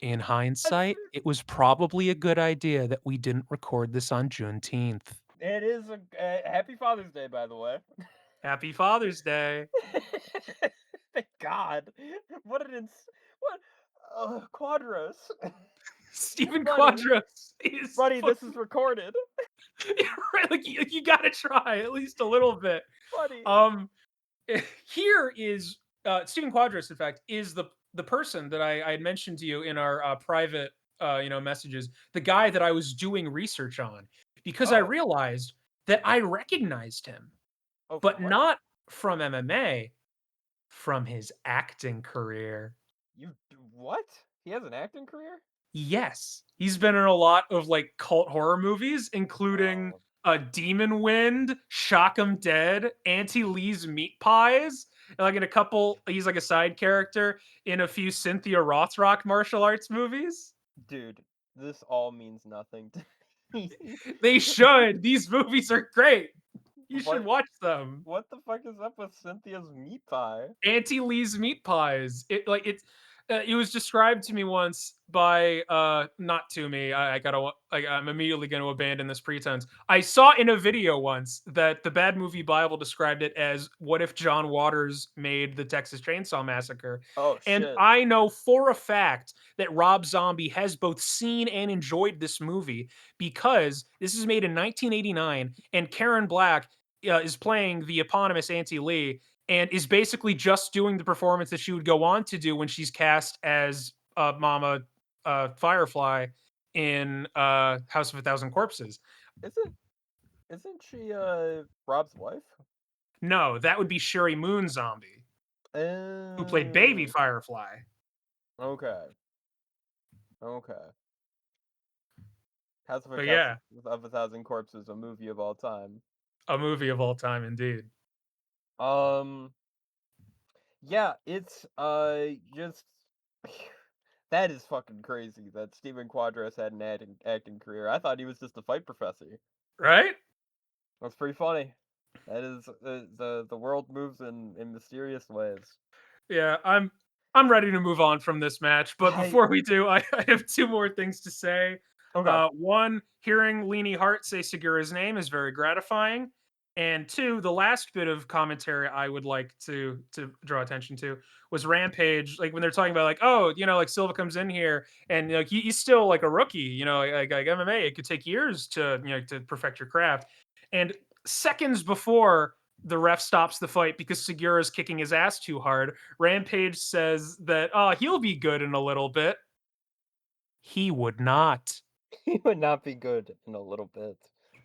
In hindsight, it was probably a good idea that we didn't record this on Juneteenth.
It is a happy Father's Day, by the way.
Happy Father's Day.
Thank God. What an Quadros.
Stephen
Buddy.
Quadras is
Buddy, this is recorded.
right, like you gotta try at least a little bit.
Buddy.
Here is Stephen Quadras, in fact, is the person that I had mentioned to you in our private messages, the guy that I was doing research on, because I realized that I recognized him, but not from MMA, from his acting career.
What? He has an acting career?
Yes, he's been in a lot of like cult horror movies, including Demon Wind, Shock 'em Dead, Auntie Lee's Meat Pies, and like in a couple, he's like a side character in a few Cynthia Rothrock martial arts movies.
Dude, this all means nothing to me.
They should. These movies are great. You should watch them.
What the fuck is up with Cynthia's Meat Pie?
Auntie Lee's Meat Pies. It was described to me once by not to me. I'm immediately going to abandon this pretense. I saw in a video once that the Bad Movie Bible described it as what if John Waters made the Texas Chainsaw Massacre.
Oh shit.
And I know for a fact that Rob Zombie has both seen and enjoyed this movie because this is made in 1989 and Karen Black is playing the eponymous Auntie Lee and is basically just doing the performance that she would go on to do when she's cast as Mama Firefly in House of a Thousand Corpses.
Isn't she Rob's wife?
No, that would be Sherry Moon Zombie, who played Baby Firefly.
Okay. House of a Thousand Corpses, a movie of all time.
A movie of all time, indeed.
Yeah, it's just that is fucking crazy that Stephen Quadras had an acting career. I thought he was just a fight professor.
Right?
That's pretty funny. That is the world moves in mysterious ways.
Yeah, I'm ready to move on from this match, but before we do, I have two more things to say.
Okay.
One, hearing Leany Hart say Sugiura's name is very gratifying. And two, the last bit of commentary I would like to draw attention to was Rampage, like when they're talking about like, oh, like Silva comes in here and he's still like a rookie, like MMA, it could take years to to perfect your craft. And seconds before the ref stops the fight because Sugiura's kicking his ass too hard, Rampage says that he'll be good in a little bit. He would not.
He would not be good in a little bit.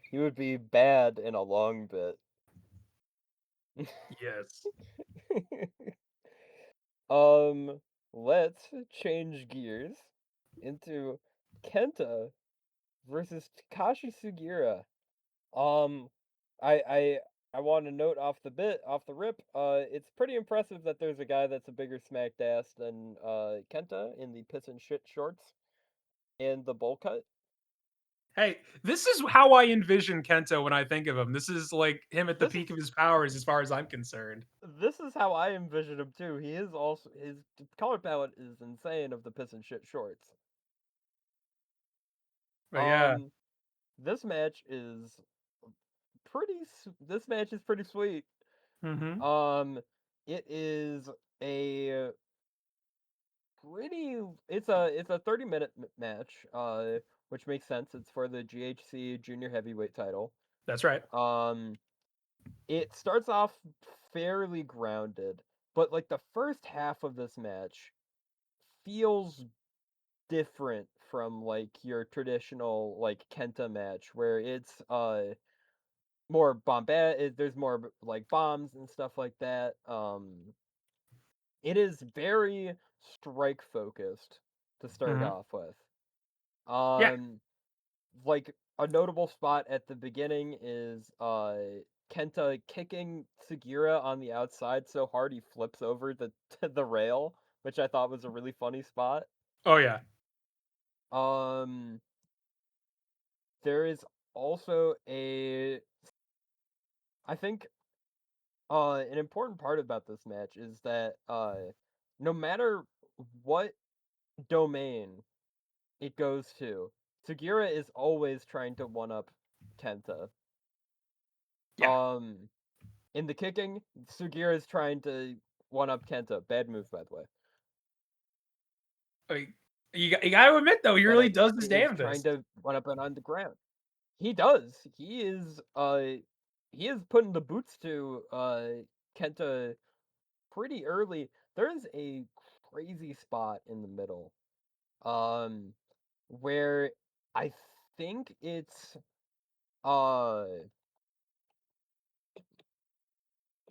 He would be bad in a long bit.
Yes.
Let's change gears into Kenta versus Takashi Sugiura. I want to note off the rip, it's pretty impressive that there's a guy that's a bigger smacked ass than Kenta in the piss and shit shorts and the bowl cut.
Hey, this is how I envision Kenta when I think of him. This is like him at the peak of his powers as far as I'm concerned.
This is how I envision him too. He is also, his color palette is insane of the piss and shit shorts.
But yeah.
This match is pretty sweet.
Mm-hmm.
It is a it's a 30-minute match, which makes sense. It's for the GHC junior heavyweight title.
That's right.
It starts off fairly grounded, but like the first half of this match feels different from like your traditional like Kenta match where it's more bombast, there's more like bombs and stuff like that. It is very strike focused to start
Mhm.
off with.
Yeah.
Like a notable spot at the beginning is Kenta kicking Sugiura on the outside so hard he flips over the the rail, which I thought was a really funny spot.
Oh yeah.
Um, there is also I think an important part about this match is that no matter what domain it goes to, Sugiura is always trying to one up Kenta.
Yeah.
Um, in the kicking, Sugiura is trying to one up Kenta. Bad move, by the way.
Like, you got to admit though, he really
Kenta
does his
is trying
damnedest.
to one up and on the ground. He does. He is putting the boots to Kenta pretty early. There's a crazy spot in the middle. Um where I think it's uh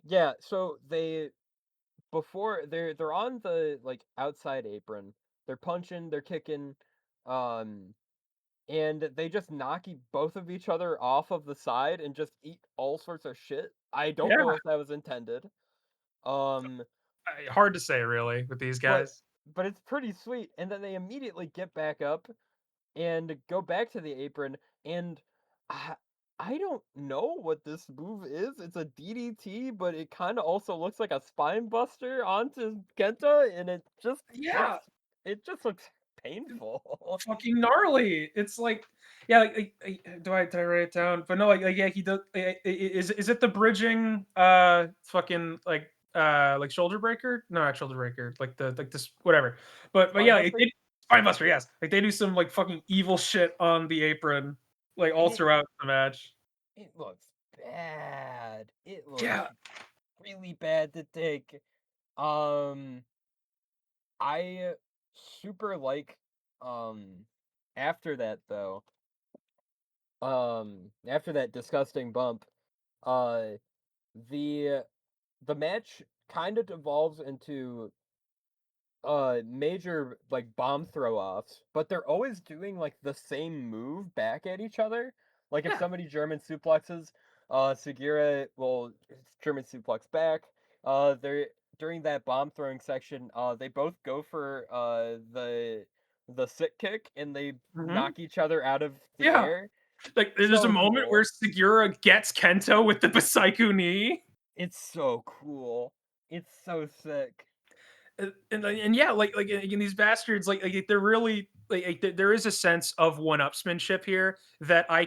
yeah, so they're on the like outside apron. They're punching, they're kicking, um, and they just knock both of each other off of the side and just eat all sorts of shit. I don't
Yeah.
know if that was intended. Um,
Hard to say really with these
but
guys.
it's pretty sweet. And then they immediately get back up and go back to the apron, and I I don't know what this move is. It's a DDT, but it kind of also looks like a spine buster onto Kenta, and
Yeah.
it just looks painful.
Fucking gnarly. It's like, yeah, did I write it down? But no, yeah, he does. Is it the bridging, fucking like shoulder breaker? No, not shoulder breaker. Like this, whatever. But
Spine
yeah, like,
buster.
spine buster. Yes, like they do some like fucking evil shit on the apron, like all
It
throughout the match.
it looks bad. It looks
Yeah,
really bad to take. Um, I super like after that though. After that disgusting bump, uh the the match kind of devolves into major like bomb throw offs, but they're always doing like the same move back at each other. Like if
yeah.
somebody German suplexes, Sugiura will German suplex back. They're during that bomb throwing section, they both go for the sit kick and they
Hmm.
knock each other out of the
Yeah.
air.
Like there's a
So
moment where
cool.
Sugiura gets Kento with the Psycho knee.
It's so cool. It's so sick.
And yeah, like again, these bastards, like they're really there is a sense of one-upsmanship here that I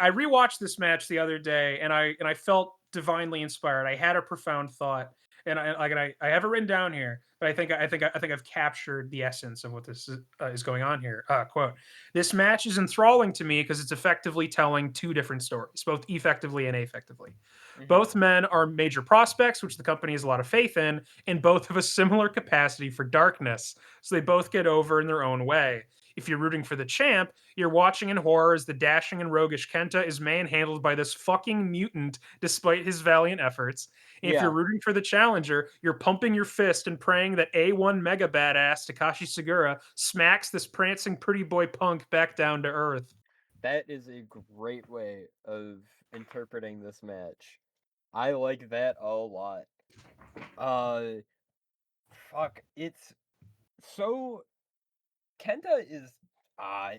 rewatched this match the other day, and I felt divinely inspired. I had a profound thought, and I have it written down here, but I think I've captured the essence of what this is going on here. Quote: "This match is enthralling to me because it's effectively telling two different stories, both effectively and affectively.
Hmm.
Both men are major prospects, which the company has a lot of faith in, and both have a similar capacity for darkness. So they both get over in their own way. If you're rooting for the champ, you're watching in horror as the dashing and roguish Kenta is manhandled by this fucking mutant despite his valiant efforts. And if you're
Yeah,
rooting for the challenger, you're pumping your fist and praying that A1 mega badass Takashi Sugiura smacks this prancing pretty boy punk back down to earth."
that is a great way of interpreting this match. I like that a lot. Uh, fuck, it's so Kenta is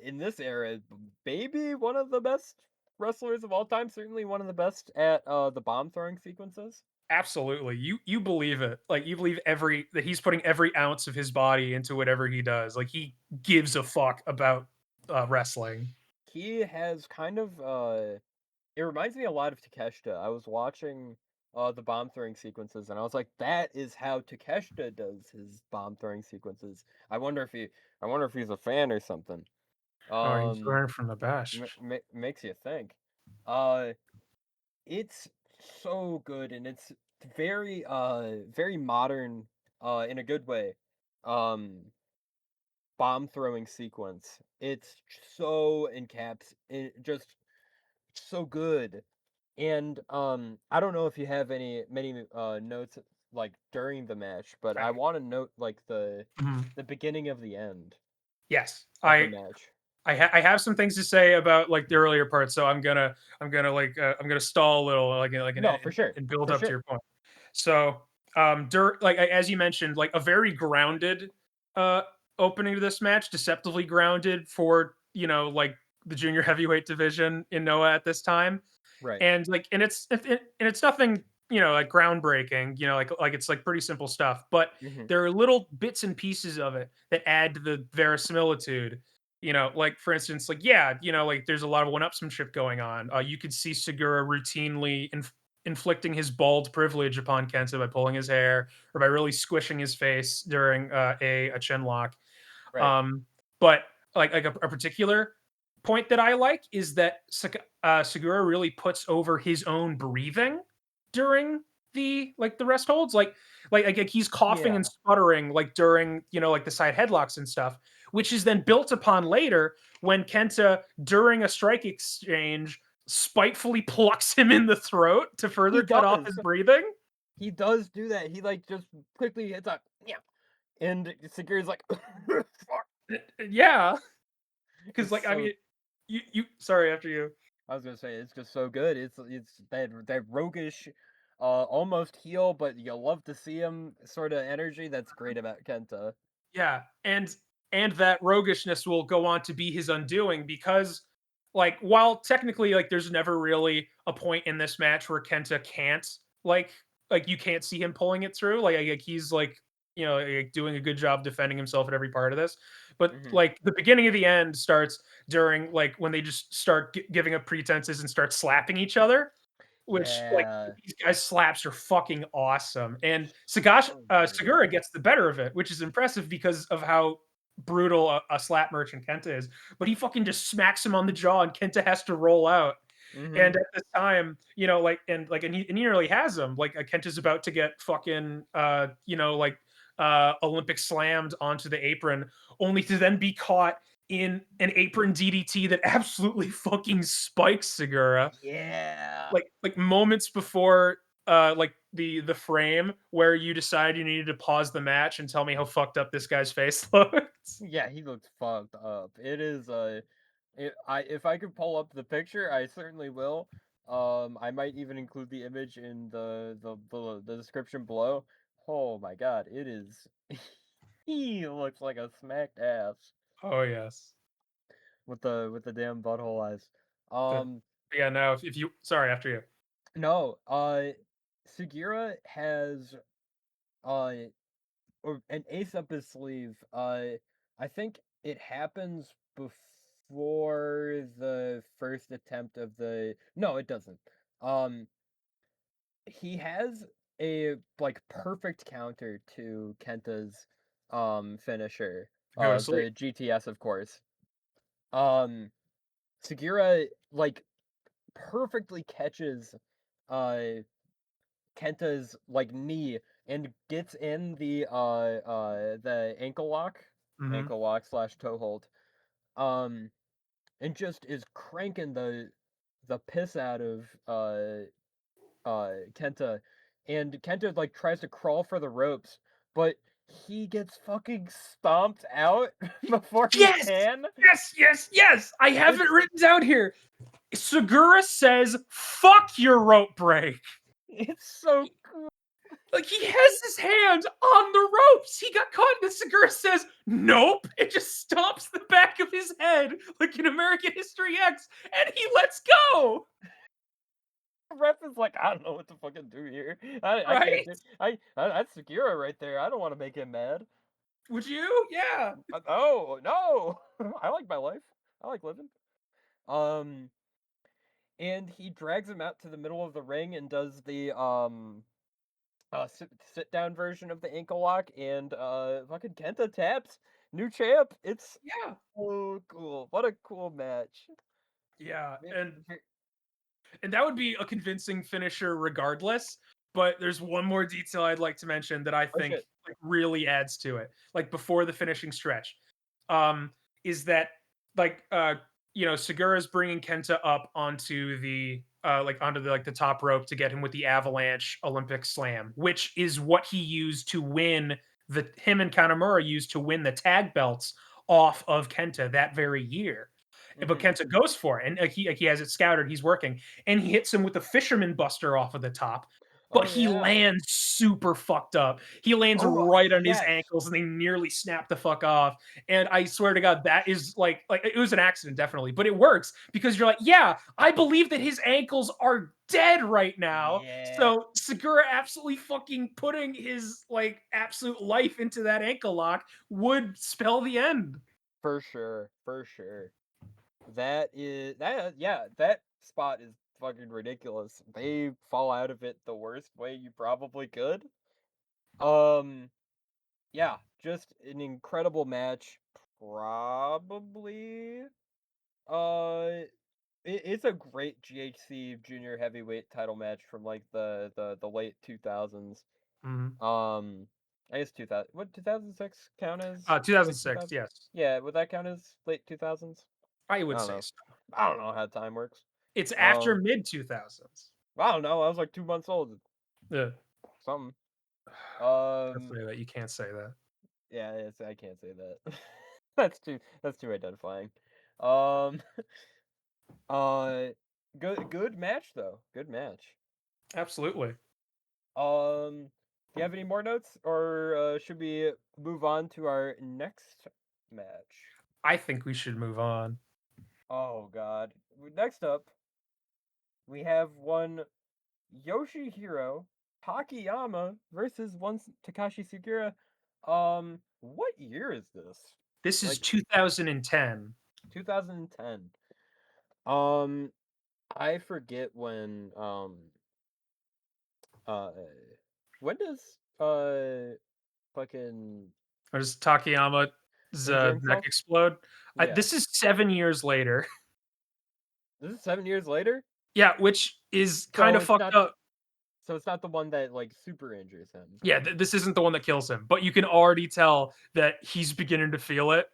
in this era maybe one of the best wrestlers of all time, certainly one of the best at the bomb throwing sequences.
Absolutely. You believe it. Like you believe every that he's putting every ounce of his body into whatever he does. Like he gives a fuck about wrestling.
He has kind of it reminds me a lot of Takeshita. I was watching the bomb throwing sequences and I was like, that is how Takeshita does his bomb throwing sequences. I wonder if he's a fan or something.
Oh, he's
Um
learned from the best.
makes you think. Uh it's so good and it's very modern in a good way. Um bomb throwing sequence. It's so just so good. And I don't know if you have many notes like during the match, but I
Right.
want to note like the
Mhm.
beginning of the end
Yes,
of the match.
I have some things to say about like the earlier parts, so I'm gonna stall a little,
No, for sure,
and build
for
up to
sure.
your point. So, as you mentioned, like a very grounded uh opening to this match, deceptively grounded for like the junior heavyweight division in Noah at this time,
Right.
and it's nothing like groundbreaking, like it's like pretty simple stuff, but
Hmm.
there are little bits and pieces of it that add to the verisimilitude. Like for instance, like yeah, like there's a lot of one-upsmanship going on. You could see Segura routinely inflicting his bald privilege upon Kenta by pulling his hair or by really squishing his face during a chin lock.
Right.
um, but like a particular point that I like is that Segura really puts over his own breathing during the rest holds. Like he's coughing
Yeah.
and sputtering like during like the side headlocks and stuff, which is then built upon later when Kenta during a strike exchange spitefully plucks him in the throat to further
He
cut off
does.
his breathing.
He does do that. He like just quickly hits up. Yeah. And Segura's like, fuck.
Yeah, because
It's
like I
so.
mean, you sorry after you.
I was gonna say it's just so good. It's that roguish, almost heel, but you love to see him sort of energy. That's great about Kenta.
Yeah, and that roguishness will go on to be his undoing because like while technically like there's never really a point in this match where Kenta can't like you can't see him pulling it through. Like he's like like, doing a good job defending himself at every part of this. But
Hmm.
like the beginning of the end starts during like when they just start giving up pretenses and start slapping each other, which like
Yeah.
these guys slaps are fucking awesome. And
So good.
Segura gets the better of it, which is impressive because of how brutal a slap merchant Kenta is. But he fucking just smacks him on the jaw, and Kenta has to roll out.
Hmm.
And at this time, and he nearly has him. Like Kenta's about to get fucking Olympic slammed onto the apron, only to then be caught in an apron DDT that absolutely fucking spikes Segura
Yeah.
like moments before like the frame where you decide you needed to pause the match and tell me how fucked up this guy's face looks.
Yeah, he looks fucked up. It is if I could pull up the picture, I certainly will. I might even include the image in the description below. Oh my god, it is. He looks like a smacked ass
Oh yes.
with the damn butthole eyes.
The,
Um,
yeah, no, if you sorry after you.
no, Sugiura has uh or an ace up his sleeve. I think it happens before the first attempt of the. No, it doesn't. Um, he has a like perfect counter to Kenta's finisher.
Go to sleep.
The GTS, of course. Um, Sugiura like perfectly catches uh Kenta's like knee and gets in the
Hmm.
ankle lock slash toe hold, um, and just is cranking the piss out of Kenta, and Kenta like tries to crawl for the ropes, but he gets fucking stomped out before he
Yes!
can.
Yes! I have it
It's
written down here. Segura says, "Fuck your rope break."
it's so
Like he has his hand on the ropes. He got caught, and the Segura says, "Nope." It just stomps the back of his head like in American History X, and he lets go.
ref is like, I don't know what to fucking do here. I can't
Right?
do. That's Sugiura right there. I don't want to make him mad.
Would you? Yeah.
Oh no, I like my life. I like living. Um, and he drags him out to the middle of the ring and does the sit down version of the ankle lock, and fucking Kenta taps. New champ. It's
Yeah.
so cool. What a cool match.
Yeah.
Ve- ve-
And that would be a convincing finisher regardless. But there's one more detail I'd like to mention that I
Oh
think
shit.
like really adds to it, like before the finishing stretch. Um, is that like Sugiura's bringing Kenta up onto the the top rope to get him with the avalanche Olympic slam, which is what he used to win him and Kanemaru used to win the tag belts off of Kenta that very year. But
Mhm.
Kenta goes for it, and he has it scouted. He's working, and he hits him with the Fisherman Buster off of the top. But
Oh
he
yeah.
lands super fucked up. He lands
Oh
right on his
yes.
ankles, and they nearly snap the fuck off. And I swear to God, that is like it was an accident, definitely, but it works because you're like, yeah, I believe that his ankles are dead right now.
Yeah.
So Segura absolutely fucking putting his like absolute life into that ankle lock would spell the end.
For sure. For sure. That spot is fucking ridiculous. They fall out of it the worst way you probably could. Um yeah, just an incredible match. Probably it's a great GHC junior heavyweight title match from like the late 2000s.
Mhm.
I guess 2000. Would 2006 count as late
2006,
2000s?
yes,
Yeah, would that count as late 2000s?
I
I
would
don't
say
know.
so.
I don't know how time works.
It's after
Um,
mid 2000s.
I don't know. I was like 2 months old.
Yeah,
Something.
can't
Um,
say that. You can't say that.
yeah, I can't say that. That's too identifying. Um, uh, good match though. Good match.
Absolutely.
Do you have any more notes, or should we move on to our next match?
I think we should move on.
Oh God. Next up, we have one Yoshihiro Takayama versus one Takashi Sugiura. What year is this?
This is
Like
2010.
2010. Um, I forget uh when does fucking
Or does Takayama's
injure
neck
himself?
explode?
Yeah.
This is 7 years later.
This is 7 years later?
Yeah, which is kind
So
of
it's
fucked
not
up.
so it's not the one that like super injures him.
Yeah, this isn't the one that kills him, but you can already tell that he's beginning to feel it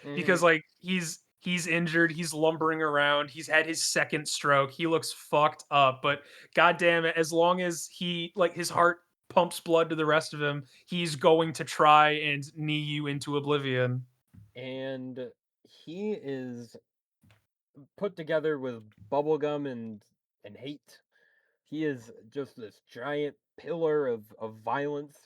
Mm-hmm.
because like he's injured, he's lumbering around, he's had his second stroke, he looks fucked up, but god damn it, as long as he like his heart pumps blood to the rest of him, he's going to try and knee you into oblivion.
And he is put together with bubblegum and hate. He is just this giant pillar of violence.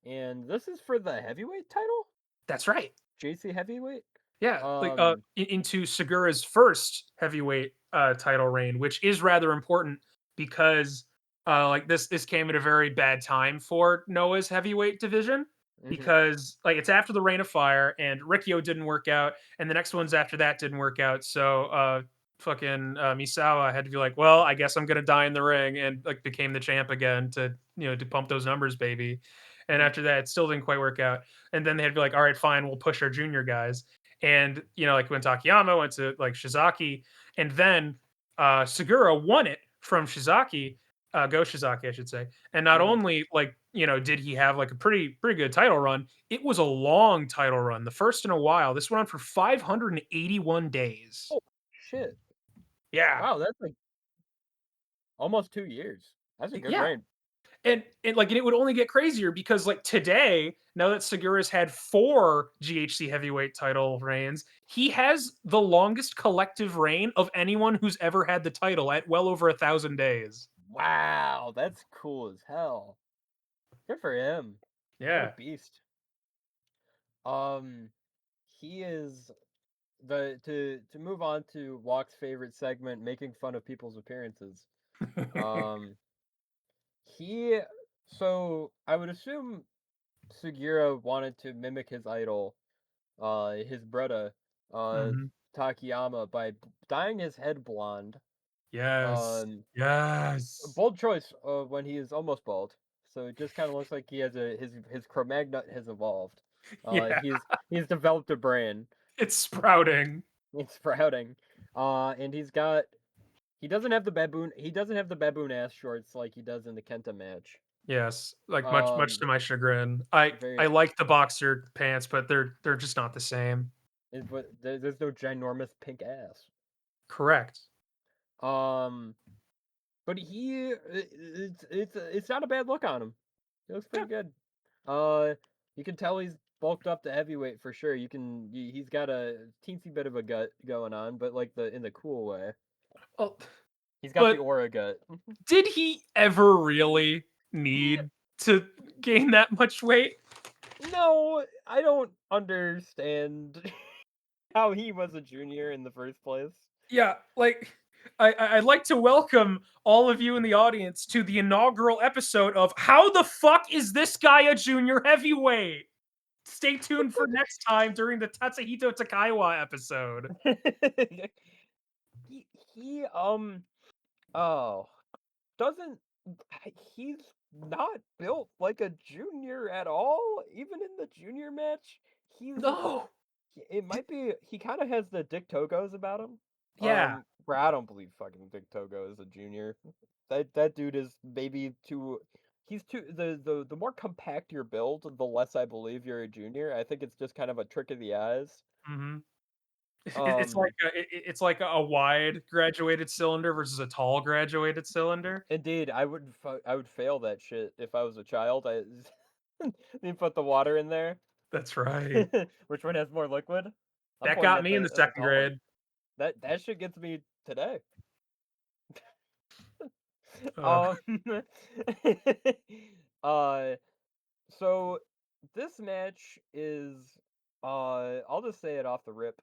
And this is for the heavyweight title?
That's right.
JC heavyweight?
Yeah, like
Um
into Segura's first heavyweight title reign, which is rather important because like this came at a very bad time for Noah's heavyweight division
mhm.
because like it's after the Reign of Fire and Riccio didn't work out and the next ones after that didn't work out. So fucking Misawa had to be like, well, I guess I'm gonna die in the ring and like became the champ again to to pump those numbers, baby. And
Mm.
after that, it still didn't quite work out. And then they had to be like, all right, fine, we'll push our junior guys. And like when Takayama went to like Shizaki, and then Segura won it from Shizaki, Go Shizaki, I should say. And not
Mhm.
only like did he have like a pretty good title run, it was a long title run, the first in a while. This went on for 581 days.
Oh shit.
Yeah,
Wow, that's like almost 2 years. That's a good
yeah.
reign.
And it would only get crazier because like today, now that Segura's had 4 GHC heavyweight title reigns, he has the longest collective reign of anyone who's ever had the title at well over 1,000 days.
Wow, that's cool as hell. Good for him. What a
Yeah.
beast. Um, he is to move on to Walk's favorite segment, making fun of people's appearances. Um, he so I would assume Sugiura wanted to mimic his idol, his brother, uh,
Mhm.
Takayama by dyeing his head blonde.
Yes.
Um, a
Yes.
bold choice, when he is almost bald. So it just kind of looks like he has his Cro-Magnon has evolved.
Yeah.
He's developed a brain.
It's sprouting.
It's sprouting. And he doesn't have the baboon ass shorts like he does in the Kenta match.
Yes. Like much
Um,
to my chagrin. I
very
like the boxer pants, but they're just not the same.
but there's no ginormous pink ass.
Correct.
But it's not a bad look on him. It looks pretty good. You can tell he's bulked up to heavyweight for sure. He's got a teensy bit of a gut going on, but like in the cool way.
Well,
He's got the
but
aura gut.
did he ever really need to gain that much weight?
No, I don't understand how he was a junior in the first place.
Yeah, like I'd like to welcome all of you in the audience to the inaugural episode of How the Fuck Is This Guy a Junior Heavyweight? Stay tuned for next time during the Tatsuhito Takaiwa episode.
he oh doesn't he's not built like a junior at all. Even in the junior match, he's
No.
it might be he kind of has the Dick Togos about him.
Yeah.
Where I don't believe fucking Dick Togo is a junior. That dude is maybe too. He's too the more compact your build, the less I believe you're a junior. I think it's just kind of a trick of the eyes.
Mm-hmm.
Um,
It's like a wide graduated cylinder versus a tall graduated cylinder.
Indeed, I would fail that shit if I was a child. You put the water in there.
That's right.
Which one has more liquid? I'm
That
pointing
got
at
me in the
the
second
tall one.
grade.
That shit gets me today.
Uh,
Um, uh, so this match is, I'll just say it off the rip,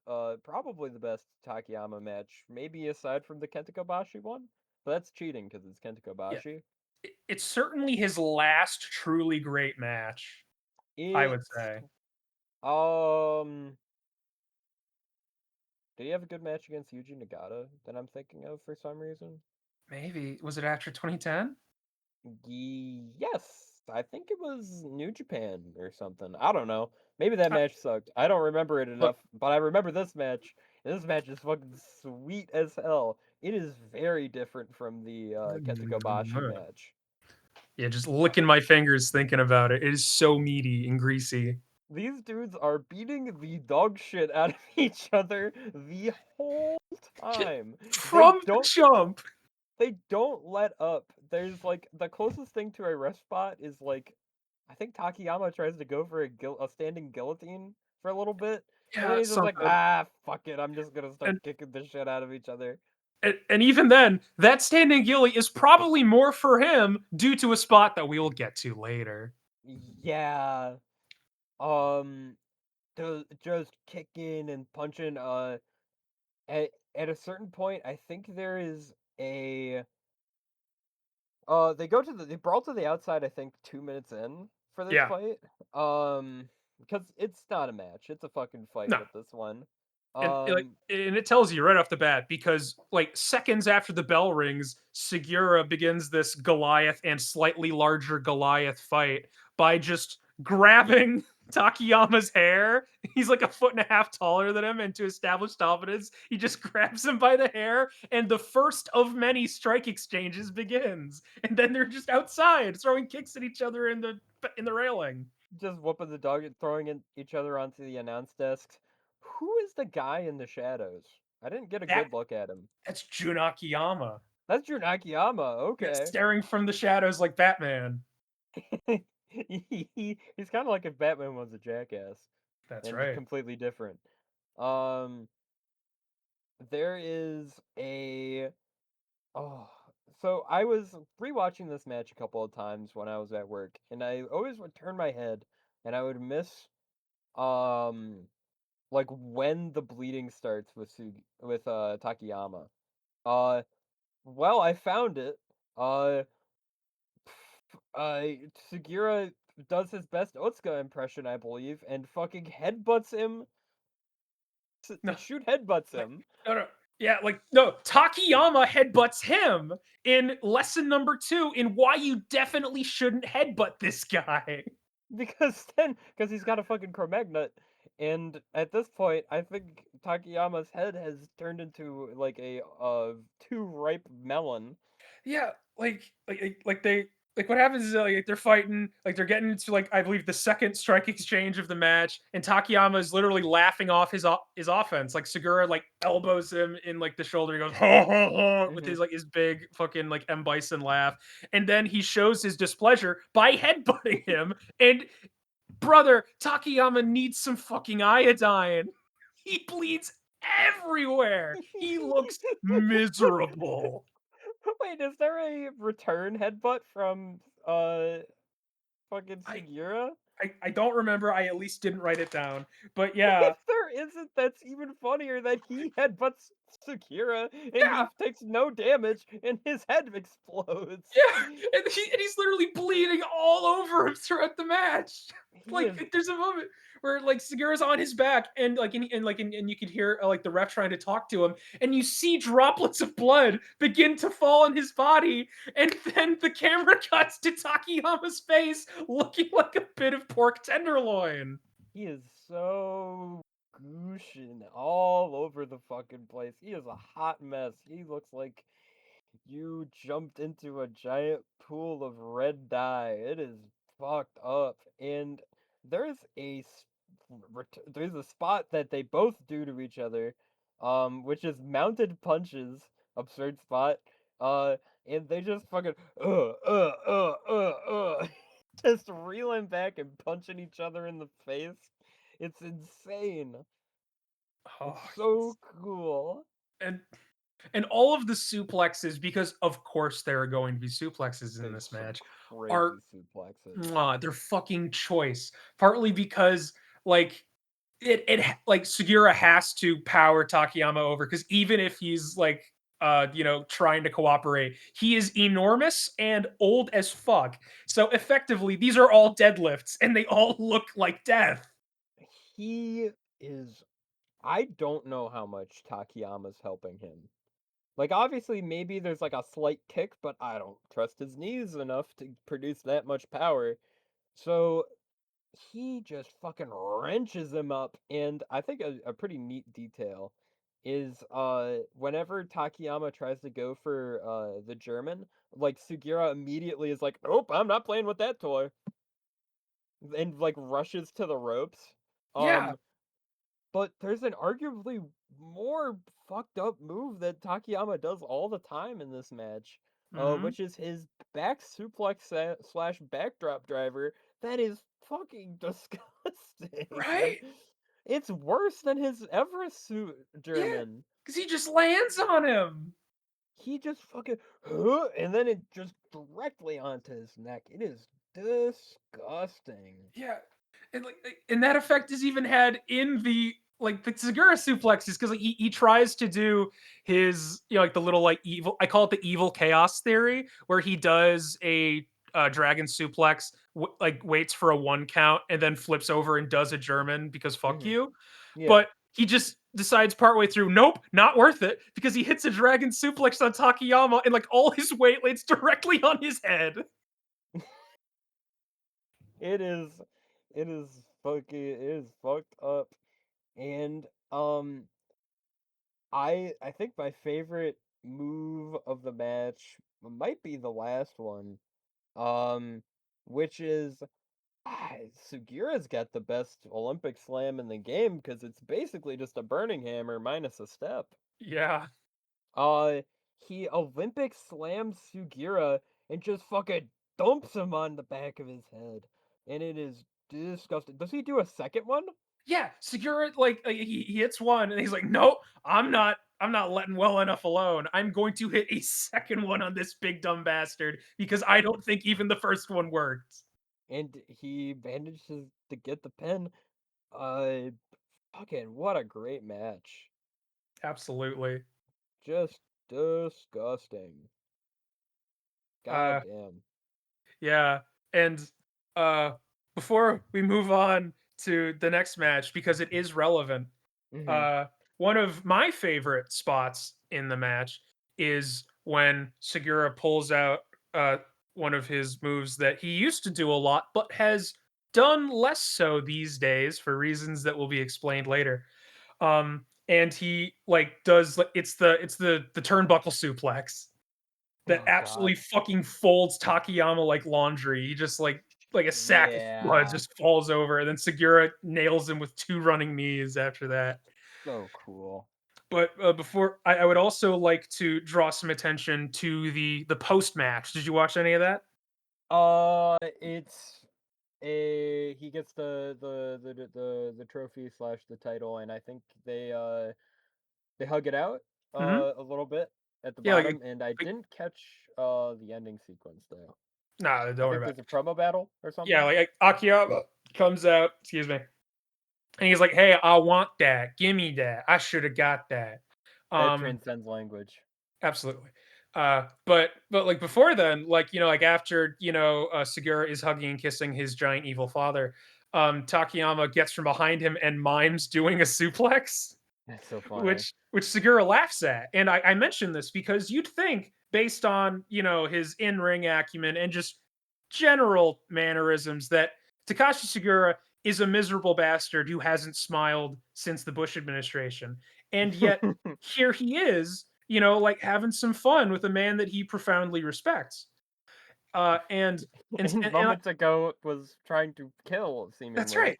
probably the best Takayama match, maybe aside from the Kenta Kobashi one, but that's cheating because it's Kenta
yeah,
Kobashi.
it's certainly his last truly great match, I would
It's,
say.
um, did he have a good match against Yuji Nagata that I'm thinking of for some reason?
Maybe was it after 2010?
Yes, I think it was New Japan or something. I don't know. Maybe that
Uh,
match sucked. I don't remember it
Look,
enough, but I remember this match. And this match is fucking sweet as hell. It is very different from the Kenta Kobashi match.
yeah, just licking my fingers thinking about it. It is so meaty and greasy
These dudes are beating the dog shit out of each other the whole time. They
from the
don't
jump.
they don't let up. There's like the closest thing to a rest spot is like I think Takayama tries to go for a standing guillotine for a little bit, and then
Yeah,
he's just like,
something.
ah, fuck it, I'm just gonna start
And
kicking the shit out of each other.
and even then, that standing gilly is probably more for him due to a spot that we will get to later.
Yeah, um, just kicking and punching. At a certain point, I think there is a they brawl to the outside, I think 2 minutes in for this
Yeah.
fight. Because it's not a match, it's a fucking fight
No.
with this one.
Like
Um,
and it tells you right off the bat because like seconds after the bell rings, Sugiura begins this Goliath and slightly larger Goliath fight by just grabbing Takayama's hair. He's like a foot and a half taller than him, and to establish dominance, he just grabs him by the hair, and the first of many strike exchanges begins. And then they're just outside throwing kicks at each other in the railing.
just whooping the dog and throwing each other onto the announce desks. Who is the guy in the shadows? I didn't get a
That
good look at him.
that's Jun Akiyama.
That's Jun Akiyama,
Yeah,
okay.
staring from the shadows like Batman.
He's kind of like if Batman was a jackass
That's
and
right.
completely different. Um, there is a Oh, so I was rewatching this match a couple of times when I was at work, and I always would turn my head and I would miss um like when the bleeding starts with Takayama. Uh well, I found it. Uh uh Sugiura does his best Otsuka impression, I believe, and fucking headbutts him.
No,
Shoot headbutts
like
him.
no. Yeah, like no. Takayama headbutts him in lesson number 2 in why you definitely shouldn't headbutt this guy.
Because he's got a fucking Cro-Magnet, and at this point, I think Takayama's head has turned into like a too ripe melon.
Yeah, like like what happens is like they're fighting, like they're getting into like I believe the second strike exchange of the match, and Takayama is literally laughing off his offense. Like Sugiura like elbows him in like the shoulder. He goes ha ha ha with his like his big fucking like M Bison laugh, and then he shows his displeasure by headbutting him. And brother, Takayama needs some fucking iodine. He bleeds everywhere. He looks miserable.
Wait, is there a return headbutt from fucking
I
Sugiura?
I don't remember. I at least didn't write it down. But
If
yeah,
there isn't, that's even funnier that he headbutts Sugiura and
yeah,
he takes no damage and his head explodes.
yeah. And he's literally bleeding all over him throughout the match.
He is
There's a moment where like Segura's on his back and and you could hear like the ref trying to talk to him, and you see droplets of blood begin to fall on his body, and then the camera cuts to Takayama's face looking like a bit of pork tenderloin.
he is so gooshin all over the fucking place. He is a hot mess. He looks like you jumped into a giant pool of red dye. It is fucked up. And there's there's a spot that they both do to each other, which is mounted punches. Absurd spot. Uh, and they just fucking just reeling back and punching each other in the face. It's insane.
Oh,
It's so cool.
and and all of the suplexes, because of course there are going to be suplexes in
There's
this
some
match, are
crazy suplexes.
they're fucking choice. Partly because like like Sugiura has to power Takayama over, because even if he's like trying to cooperate, he is enormous and old as fuck. So effectively these are all deadlifts and they all look like death.
He is. I don't know how much Takayama's helping him. Like, obviously, maybe there's like a slight kick, but I don't trust his knees enough to produce that much power. So he just fucking wrenches him up. And I think a pretty neat detail is whenever Takayama tries to go for the German, like Sugiura immediately is like, nope, I'm not playing with that toy, and like rushes to the ropes.
Yeah.
Um, But there's an arguably more fucked up move that Takayama does all the time in this match,
Hmm.
which is his back suplex slash backdrop driver. That is fucking disgusting.
Right?
It's worse than his Everest
Yeah.
German.
Because he just lands on him.
He just fucking, huh, and then it just directly onto his neck. It is disgusting.
Yeah, and that effect is even had in the like the Segura suplexes, because like he tries to do his like the little like evil, I call it the evil chaos theory, where he does a dragon suplex, like waits for a 1 count and then flips over and does a German because fuck
Hmm.
you.
Yeah.
But he just decides partway through, nope, not worth it, because he hits a dragon suplex on Takayama and like all his weight lands directly on his head.
It is it is fucked up. And I think my favorite move of the match might be the last one. Um which is Sugira's got the best Olympic slam in the game because it's basically just a burning hammer minus a step.
Yeah.
Uh he Olympic slams Sugiura and just fucking dumps him on the back of his head. And it is disgusting. Does he do a second one?
Yeah, Segura like he hits one and he's like, "Nope, I'm not letting well enough alone. I'm going to hit a second one on this big dumb bastard because I don't think even the first one worked."
And he manages to get the pin. Uh fucking what a great match.
Absolutely.
Just disgusting. God
Uh
damn.
yeah, and uh before we move on to the next match, because it is relevant,
Mhm.
uh one of my favorite spots in the match is when Segura pulls out uh one of his moves that he used to do a lot but has done less so these days for reasons that will be explained later. And he like does like it's the turnbuckle suplex. that
Oh,
absolutely
God.
fucking folds Takayama like laundry. He just like a sack of blood
Yeah.
just falls over, and then Sugiura nails him with 2 running knees after that.
So cool.
But before I would also like to draw some attention to the post match. Did you watch any of that?
It's he gets the trophy slash the title, and I think they hug it out
Hmm.
a little bit at the
Yeah,
bottom, and I
like
didn't catch the ending sequence though.
nah, don't
I
worry
think
about
there's
it.
a promo battle or
Yeah,
something.
like Akiyama comes out, excuse me, and he's like, "Hey, I want that. Give me that. I should have got that."
That
Um,
transcends language.
Absolutely. But like before then, like like after Sugiura is hugging and kissing his giant evil father, Takayama gets from behind him and mimes doing a suplex,
That's so funny.
which Sugiura laughs at. And I mention this because you'd think, based on his in-ring acumen and just general mannerisms, that Takashi Sugiura is a miserable bastard who hasn't smiled since the Bush administration. And yet here he is, like having some fun with a man that he profoundly respects.
And
And
moments ago was trying to kill,
that's
seemingly.
right.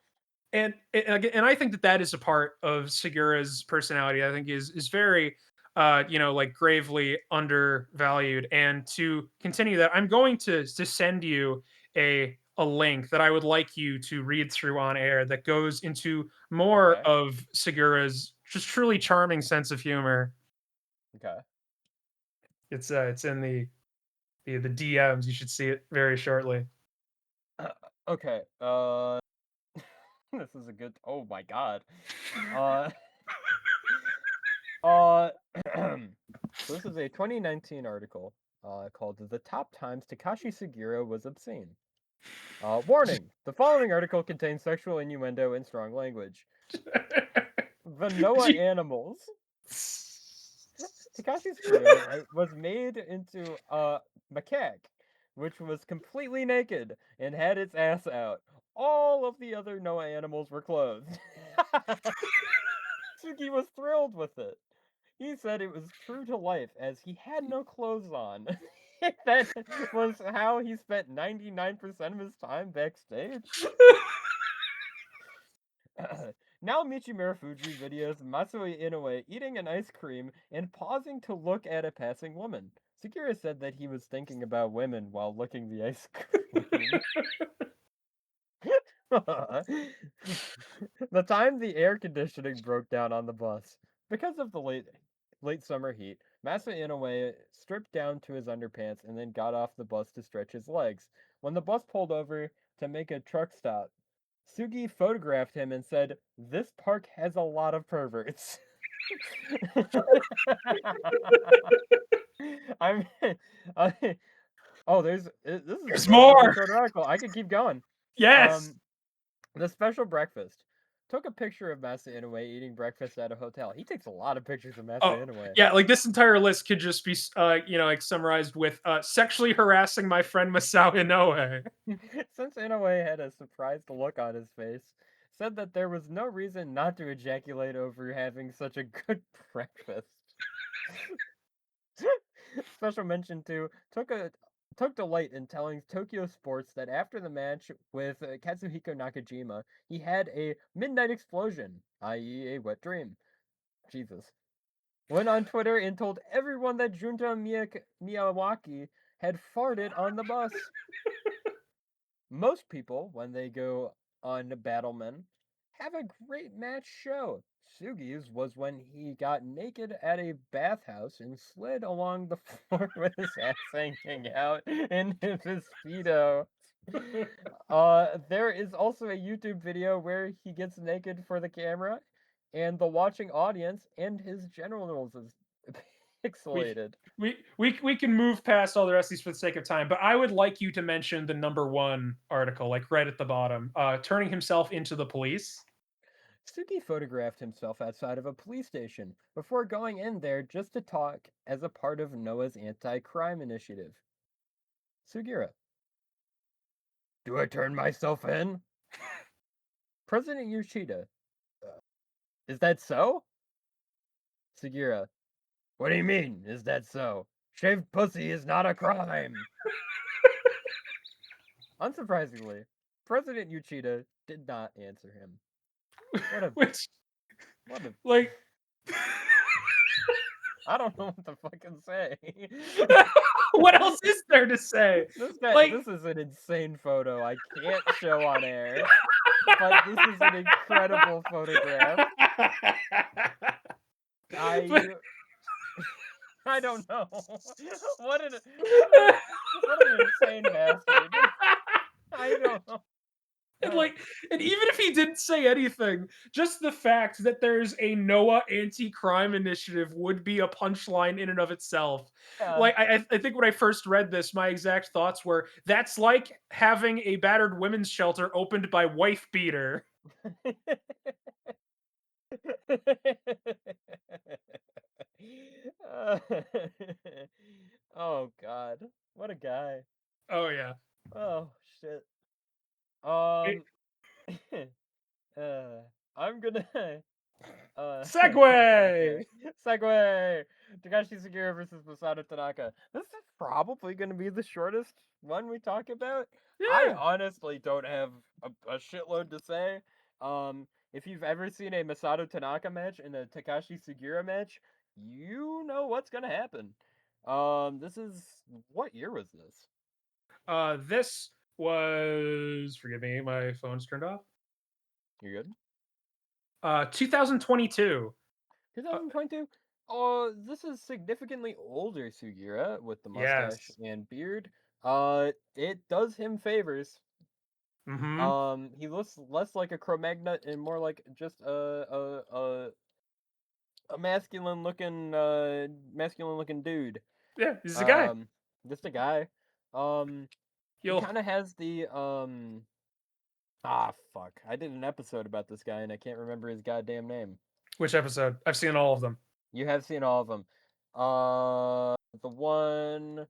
And I think that that is a part of Segura's personality. I think is very, like gravely undervalued. And to continue that, I'm going to send you a link that I would like you to read through on air that goes into more
Okay.
of Segura's just truly charming sense of humor.
Okay.
It's in the DMs. You should see it very shortly.
Okay. This is a good. Oh my god. Uh. Uh. So this is a 2019 article. Called "The Top Times Takashi Sugiura Was Obscene." Warning: the following article contains sexual innuendo and strong language. The Noah animals. Takashi Sugiura was made into a macaque, which was completely naked and had its ass out. All of the other Noah animals were clothed. Sugi was thrilled with it. He said it was true to life as he had no clothes on. That was how he spent 99% of his time backstage. Now Michi Marufuji videos Matsui Inoue eating an ice cream and pausing to look at a passing woman. Sugiura said that he was thinking about women while licking the ice cream. The time the air conditioning broke down on the bus. Because of the late summer heat, Masa Inoue stripped down to his underpants and then got off the bus to stretch his legs. When the bus pulled over to make a truck stop, Sugi photographed him and said, "This park has a lot of perverts." I'm I, oh, this is a
There's
relatively
more.
short article. I could keep going.
Yes.
Um the special breakfast. Took a picture of Masa Inoue eating breakfast at a hotel. He takes a lot of pictures of Masa
Oh,
Inoue.
yeah, like this entire list could just be, like summarized with sexually harassing my friend Masao Inoue.
Since Inoue had a surprised look on his face, said that there was no reason not to ejaculate over having such a good breakfast. Special mention to took delight in telling Tokyo Sports that after the match with Katsuhiko Nakajima, he had a midnight explosion, i.e., a wet dream. Jesus. Went on Twitter and told everyone that Junta Miyawaki had farted on the bus. Most people, when they go on Battlemen, have a great match show. Sugi's was when he got naked at a bathhouse and slid along the floor with his ass hanging out in his Speedo. There is also a YouTube video where he gets naked for the camera, and the watching audience and his genitals is
we
pixelated.
we can move past all the rest of these for the sake of time, but I would like you to mention the number one article, like right at the bottom, turning himself into the police.
Suki photographed himself outside of a police station before going in there just to talk as a part of Noah's anti-crime initiative. Sugiura. Do I turn myself in? President Yoshida. Is that so? Sugiura. What do you mean, is that so? Shaved pussy is not a crime. Unsurprisingly, President Uchida did not answer him.
Which,
What a
like,
I don't know what to fucking say.
what else is there to say?
This is an insane photo. I can't show on air, but this is an incredible photograph. I don't know. What an insane bastard. I don't know.
And even if he didn't say anything, just the fact that there's a NOAA anti-crime initiative would be a punchline in and of itself.
Yeah.
I think when I first read this, my exact thoughts were, that's like having a battered women's shelter opened by wife beater.
Oh God, what a guy.
Oh yeah.
Oh shit.
It-
Uh, I'm gonna
Segue!
Segue! Takashi Sugiura versus Masato Tanaka. This is probably gonna be the shortest one we talk about. I
Yeah.
honestly don't have a shitload to say. If you've ever seen a Masato Tanaka match and a Takashi Sugiura match, you know what's gonna happen. This is what year was this?
This was, forgive me, my phone's turned off.
You good?
2022.
2022. Oh, this is significantly older Sugiura with the mustache
Yes.
and beard. It does him favors.
Mm-hmm.
He looks less like a Cro-Magnon and more like just a masculine looking dude.
Yeah, he's a guy.
Just a guy. He
You'll
kind of has the fuck. I did an episode about this guy and I can't remember his goddamn name.
Which episode? I've seen all of them.
You have seen all of them. The one,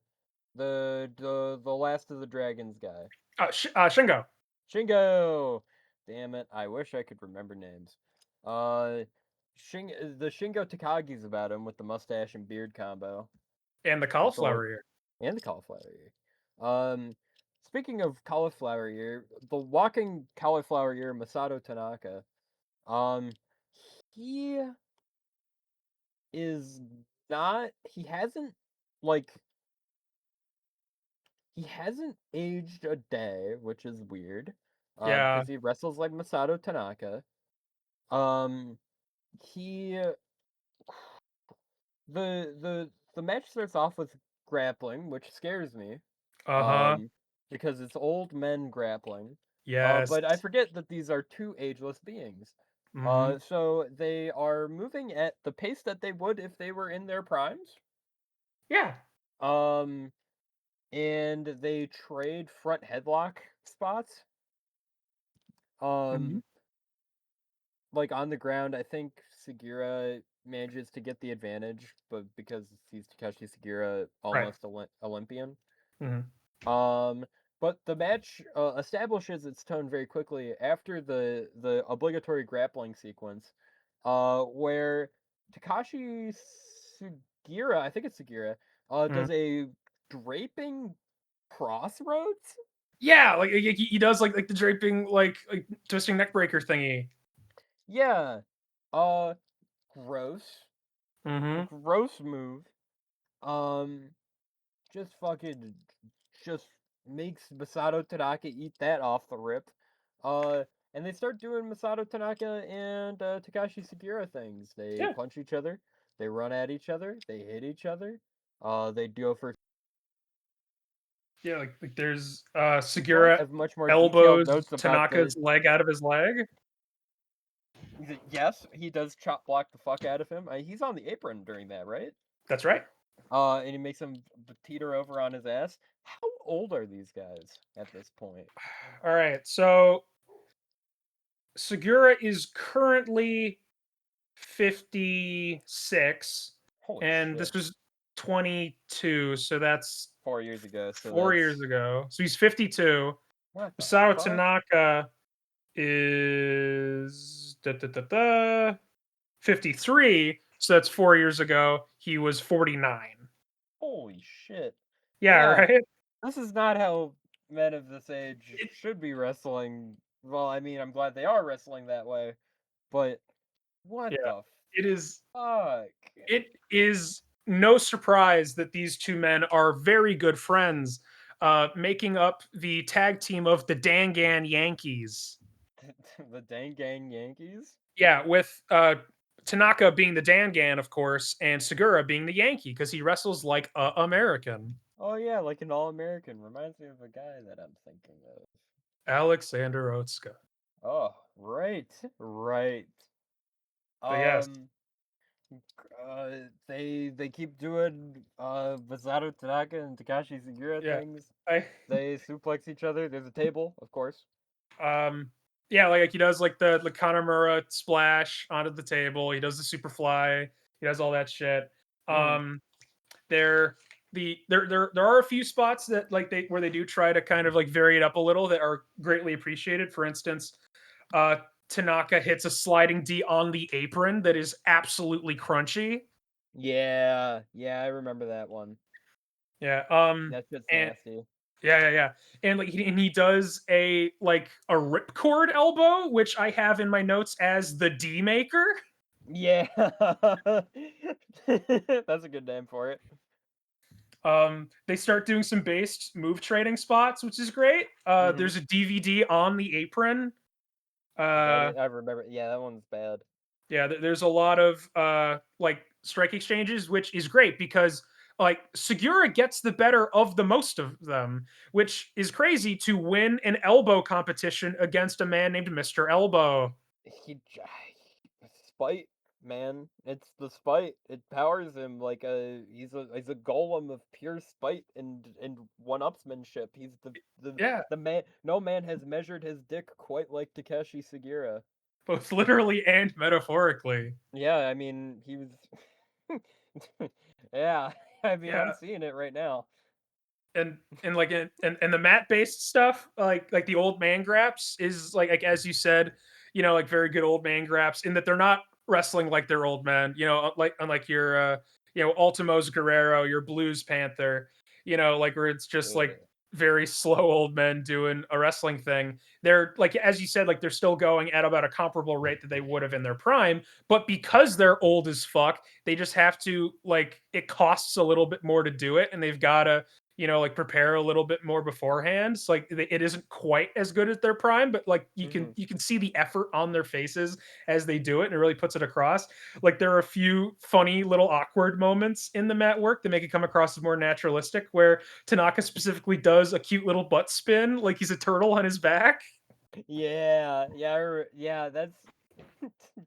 the last of the dragons guy.
Shingo.
Shingo. Damn it! I wish I could remember names. The Shingo Takagi's about him with the mustache and beard combo.
And the cauliflower ear.
And the cauliflower ear. Speaking of cauliflower ear, the walking cauliflower ear Masato Tanaka. He is not. Like he hasn't aged a day, which is weird.
Yeah.
Because he wrestles like Masato Tanaka. He the match starts off with grappling, which scares me.
Uh-huh.
Because it's old men grappling.
Yes.
But I forget that these are two ageless beings.
Mhm.
So they are moving at the pace that they would if they were in their primes.
Yeah.
And they trade front headlock spots.
Mhm.
Like on the ground, I think Sugiura manages to get the advantage, but because he's Takashi Sugiura, almost Olympian.
Mhm.
But the match establishes its tone very quickly after the obligatory grappling sequence, where Takashi Sugiura, I think it's Sugiura, does a draping crossroads.
Yeah, like he does like the draping like twisting neck breaker thingy.
Yeah, gross,
Mhm.
gross move. Um, just fucking, just makes Masato Tanaka eat that off the rip. And they start doing Masato Tanaka and Takashi Sugiura things. They
Yeah.
punch each other, they run at each other, they hit each other. They go for.
Yeah, like there's
Don't
Sugiura
have much more detailed
elbows
notes about
Tanaka's
the.
leg out of his leg.
Yes, he does chop block the fuck out of him. He's on the apron during that, right?
That's right.
And he makes him teeter over on his ass. How old are these guys at this point?
All right. So Sugiura is currently 56
Holy
and
shit.
this was 22, so that's
4 years ago. So
4 years ago. So he's 52.
What the
Masato
fuck?
Tanaka is 53, so that's 4 years ago. He was 49.
Holy shit.
Yeah, right.
This is not how men of this age
It-
should be wrestling. Well, I mean, I'm glad they are wrestling that way, but what
Yeah,
the
it is.
fuck?
It is no surprise that these two men are very good friends, making up the tag team of the Dangan Yankees.
The Dang Gang Yankees?
Yeah, with Tanaka being the Dangan, of course, and Sugiura being the Yankee because he wrestles like a American.
Oh yeah, like an all-American. Reminds me of a guy that I'm thinking of.
Alexander Otska.
Oh, right, right.
But yes,
Um, they keep doing Masato Tanaka and Takashi Sugiura
yeah,
things.
I
They suplex each other. There's a table, of course.
um yeah, like he does like the Kanamura splash onto the table. He does the Superfly. He does all that shit.
Mhm.
Um, there are a few spots that like they where they do try to kind of like vary it up a little that are greatly appreciated. For instance, uh Tanaka hits a sliding D on the apron that is absolutely crunchy.
Yeah, yeah, I remember that one.
Yeah.
That shit's
And
nasty.
yeah. And like he does a like a ripcord elbow, which I have in my notes as the D maker.
Yeah, that's a good name for it.
They start doing some based move trading spots, which is great.
Hmm.
There's a DVD on the apron. Uh,
I remember. Yeah, that one's bad.
yeah, there's a lot of like strike exchanges, which is great because like Segura gets the better of the most of them, which is crazy to win an elbow competition against a man named Mr. Elbow.
He spite, man. It's the spite. It powers him like he's a golem of pure spite and one-upsmanship. He's
Yeah,
the man. No man has measured his dick quite like Takeshi Sugiura.
both literally and metaphorically.
Yeah, I mean he was. Yeah, I mean I'm
Yeah,
seeing it right now.
and like and the mat based stuff like the old man graps is like as you said, you know, like very good old man graps in that they're not wrestling like they're old men, you know, like unlike your you know, Ultimos Guerrero, your Blues Panther, you know, like where it's just like
Ugh.
very slow old men doing a wrestling thing. They're like as you said, like they're still going at about a comparable rate that they would have in their prime, but because they're old as fuck, they just have to like it costs a little bit more to do it, and they've got to, you know, like prepare a little bit more beforehand. So like it isn't quite as good as their prime, but like
Hmm.
you can see the effort on their faces as they do it, and it really puts it across. Like there are a few funny little awkward moments in the mat work that make it come across as more naturalistic, where Tanaka specifically does a cute little butt spin, like he's a turtle on his back.
Yeah, yeah, yeah. That's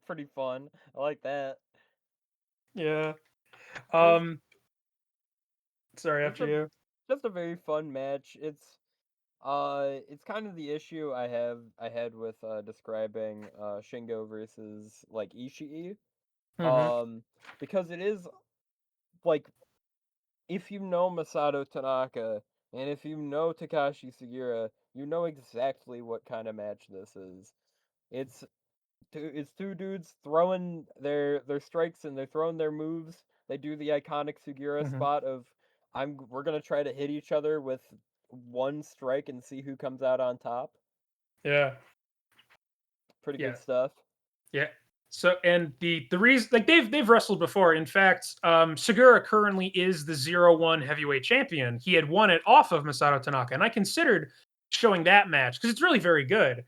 pretty fun. I like that.
Yeah.
Just
Um. Sorry,
just
after
a
you.
just a very fun match. It's kind of the issue I had with describing Shingo versus like Ishii.
Hmm.
Um because it is like if you know Masato Tanaka and if you know Takashi Sugiura, you know exactly what kind of match this is. It's it's two dudes throwing their strikes and they're throwing their moves. They do the iconic Sugiura
Hmm.
spot of we're gonna try to hit each other with one strike and see who comes out on top.
Yeah.
Pretty
Yeah.
good stuff.
Yeah. So and the reason like they've wrestled before. In fact, Segura currently is the 0-1 heavyweight champion. He had won it off of Masato Tanaka, and I considered showing that match because it's really very good.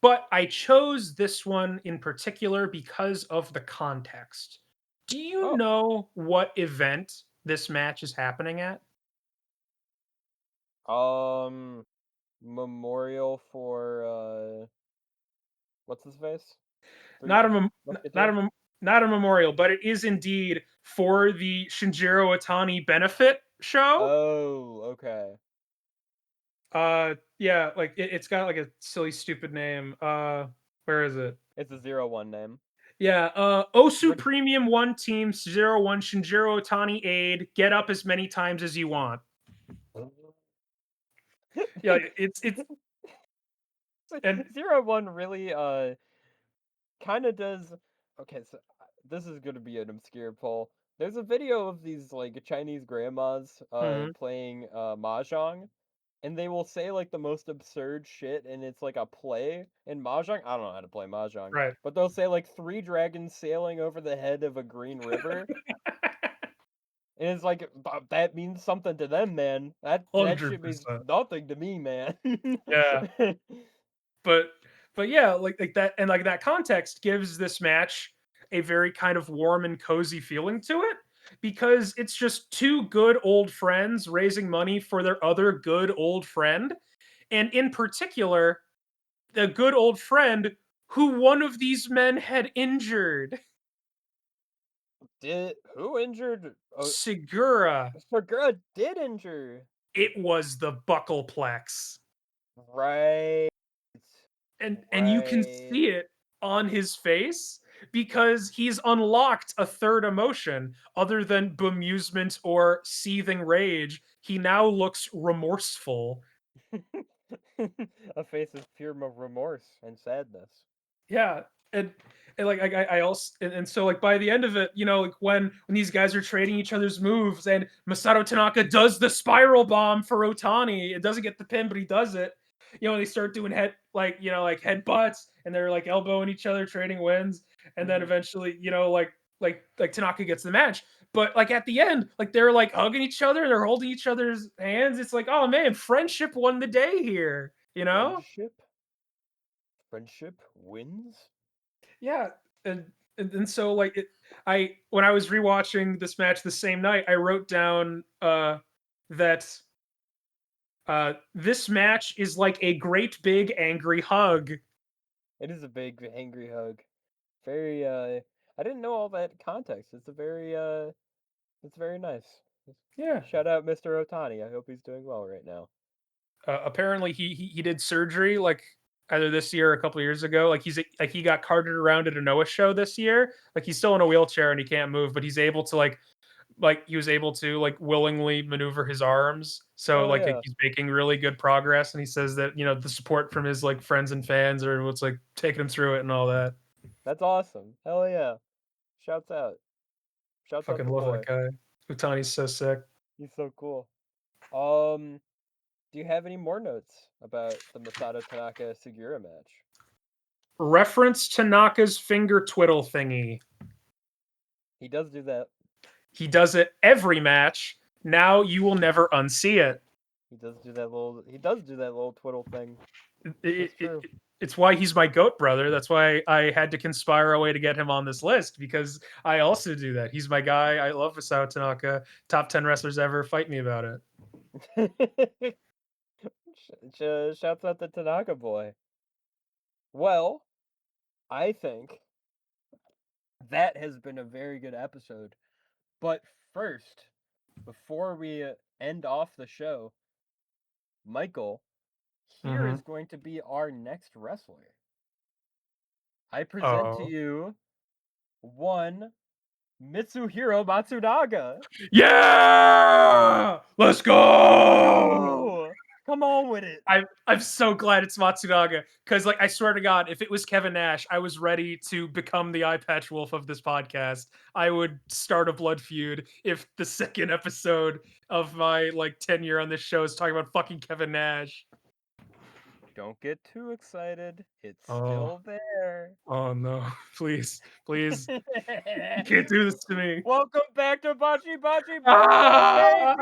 But I chose this one in particular because of the context. Do you
Oh,
know what event this match is happening at?
um, memorial for what's his face? Three.
Not a
Let's get
not
you.
a not a memorial, but it is indeed for the Shinjiro Otani benefit show.
Oh, okay.
Yeah, like it's got like a silly, stupid name. Where is it?
It's a 0-1 name.
Yeah, Osu
Rid-
Premium One Team 01 Shinjiro Otani Aid. Get up as many times as you want. Yeah, it's and
0-1 really kind of does. Okay, so this is going to be an obscure poll. There's a video of these like Chinese grandmas
Mhm.
playing mahjong, and they will say like the most absurd shit, and it's like a play in mahjong. I don't know how to play mahjong,
Right.
but they'll say like three dragons sailing over the head of a green river, and it's like that means something to them, man. That shit means
100%.
nothing to me, man.
Yeah. But yeah, like that, and like that context gives this match a very kind of warm and cozy feeling to it, because it's just two good old friends raising money for their other good old friend, and in particular, the good old friend who one of these men had injured.
Did who injured? Oh,
Segura.
Sugiura did injure.
It was the buckleplex.
Right.
And you can
Right.
see it on his face, because he's unlocked a third emotion other than bemusement or seething rage. He now looks remorseful.
A face of pure remorse and sadness.
Yeah. And like I also, and so like by the end of it, you know, like when these guys are trading each other's moves, and Masato Tanaka does the spiral bomb for Otani, it doesn't get the pin, but he does it. You know, they start doing head, like, you know, like head butts, and they're like elbowing each other, trading wins, and then
Mhm.
eventually, you know, like Tanaka gets the match. But like at the end, like they're like hugging each other, they're holding each other's hands. It's like, oh man, friendship won the day here, you know?
Friendship wins.
Yeah, and so like I, when I was rewatching this match the same night, I wrote down that this match is like a great big angry hug.
It is a big angry hug. Very I didn't know all that context. It's very nice.
Yeah.
Shout out Mr. Otani. I hope he's doing well right now.
Apparently he did surgery like either this year or a couple years ago. Like he got carted around at a Noah show this year. Like he's still in a wheelchair and he can't move, but he's able to like he was able to like willingly maneuver his arms, so
Hell
like
yeah.
he's making really good progress, and he says that, you know, the support from his like friends and fans are what's like taking him through it and all that.
That's awesome. Hell yeah. Shouts out. Shouts out
Fucking
the
love that
boy.
guy. Utani's so sick.
He's so cool. Um Do you have any more notes about the Masato Tanaka Sugiura match?
Reference Tanaka's finger twiddle thingy.
He does do that.
He does it every match. Now you will never unsee it.
He does do that little twiddle thing.
it,
It's
it,
true.
it's why he's my goat brother. That's why I had to conspire a way to get him on this list, because I also do that. He's my guy. I love Masato Tanaka. Top 10 wrestlers ever. Fight me about it.
Shouts out the Tanaka boy. Well, I think that has been a very good episode. But first, before we end off the show, Michael, here
Mm-hmm.
is going to be our next wrestler. I present to
Oh.
you one Mitsuhiro Matsunaga.
Yeah! Let's
Let's
go!
go! Come on with it.
I'm so glad it's Matsunaga, because like I swear to God, if it was Kevin Nash, I was ready to become the eye patch wolf of this podcast. I would start a blood feud if the second episode of my like tenure on this show is talking about fucking Kevin Nash.
Don't get too excited. It's
Oh,
still there.
oh no. Please, please. You can't do this to me.
Welcome back to Bachi Bachi Book Club,
Ah!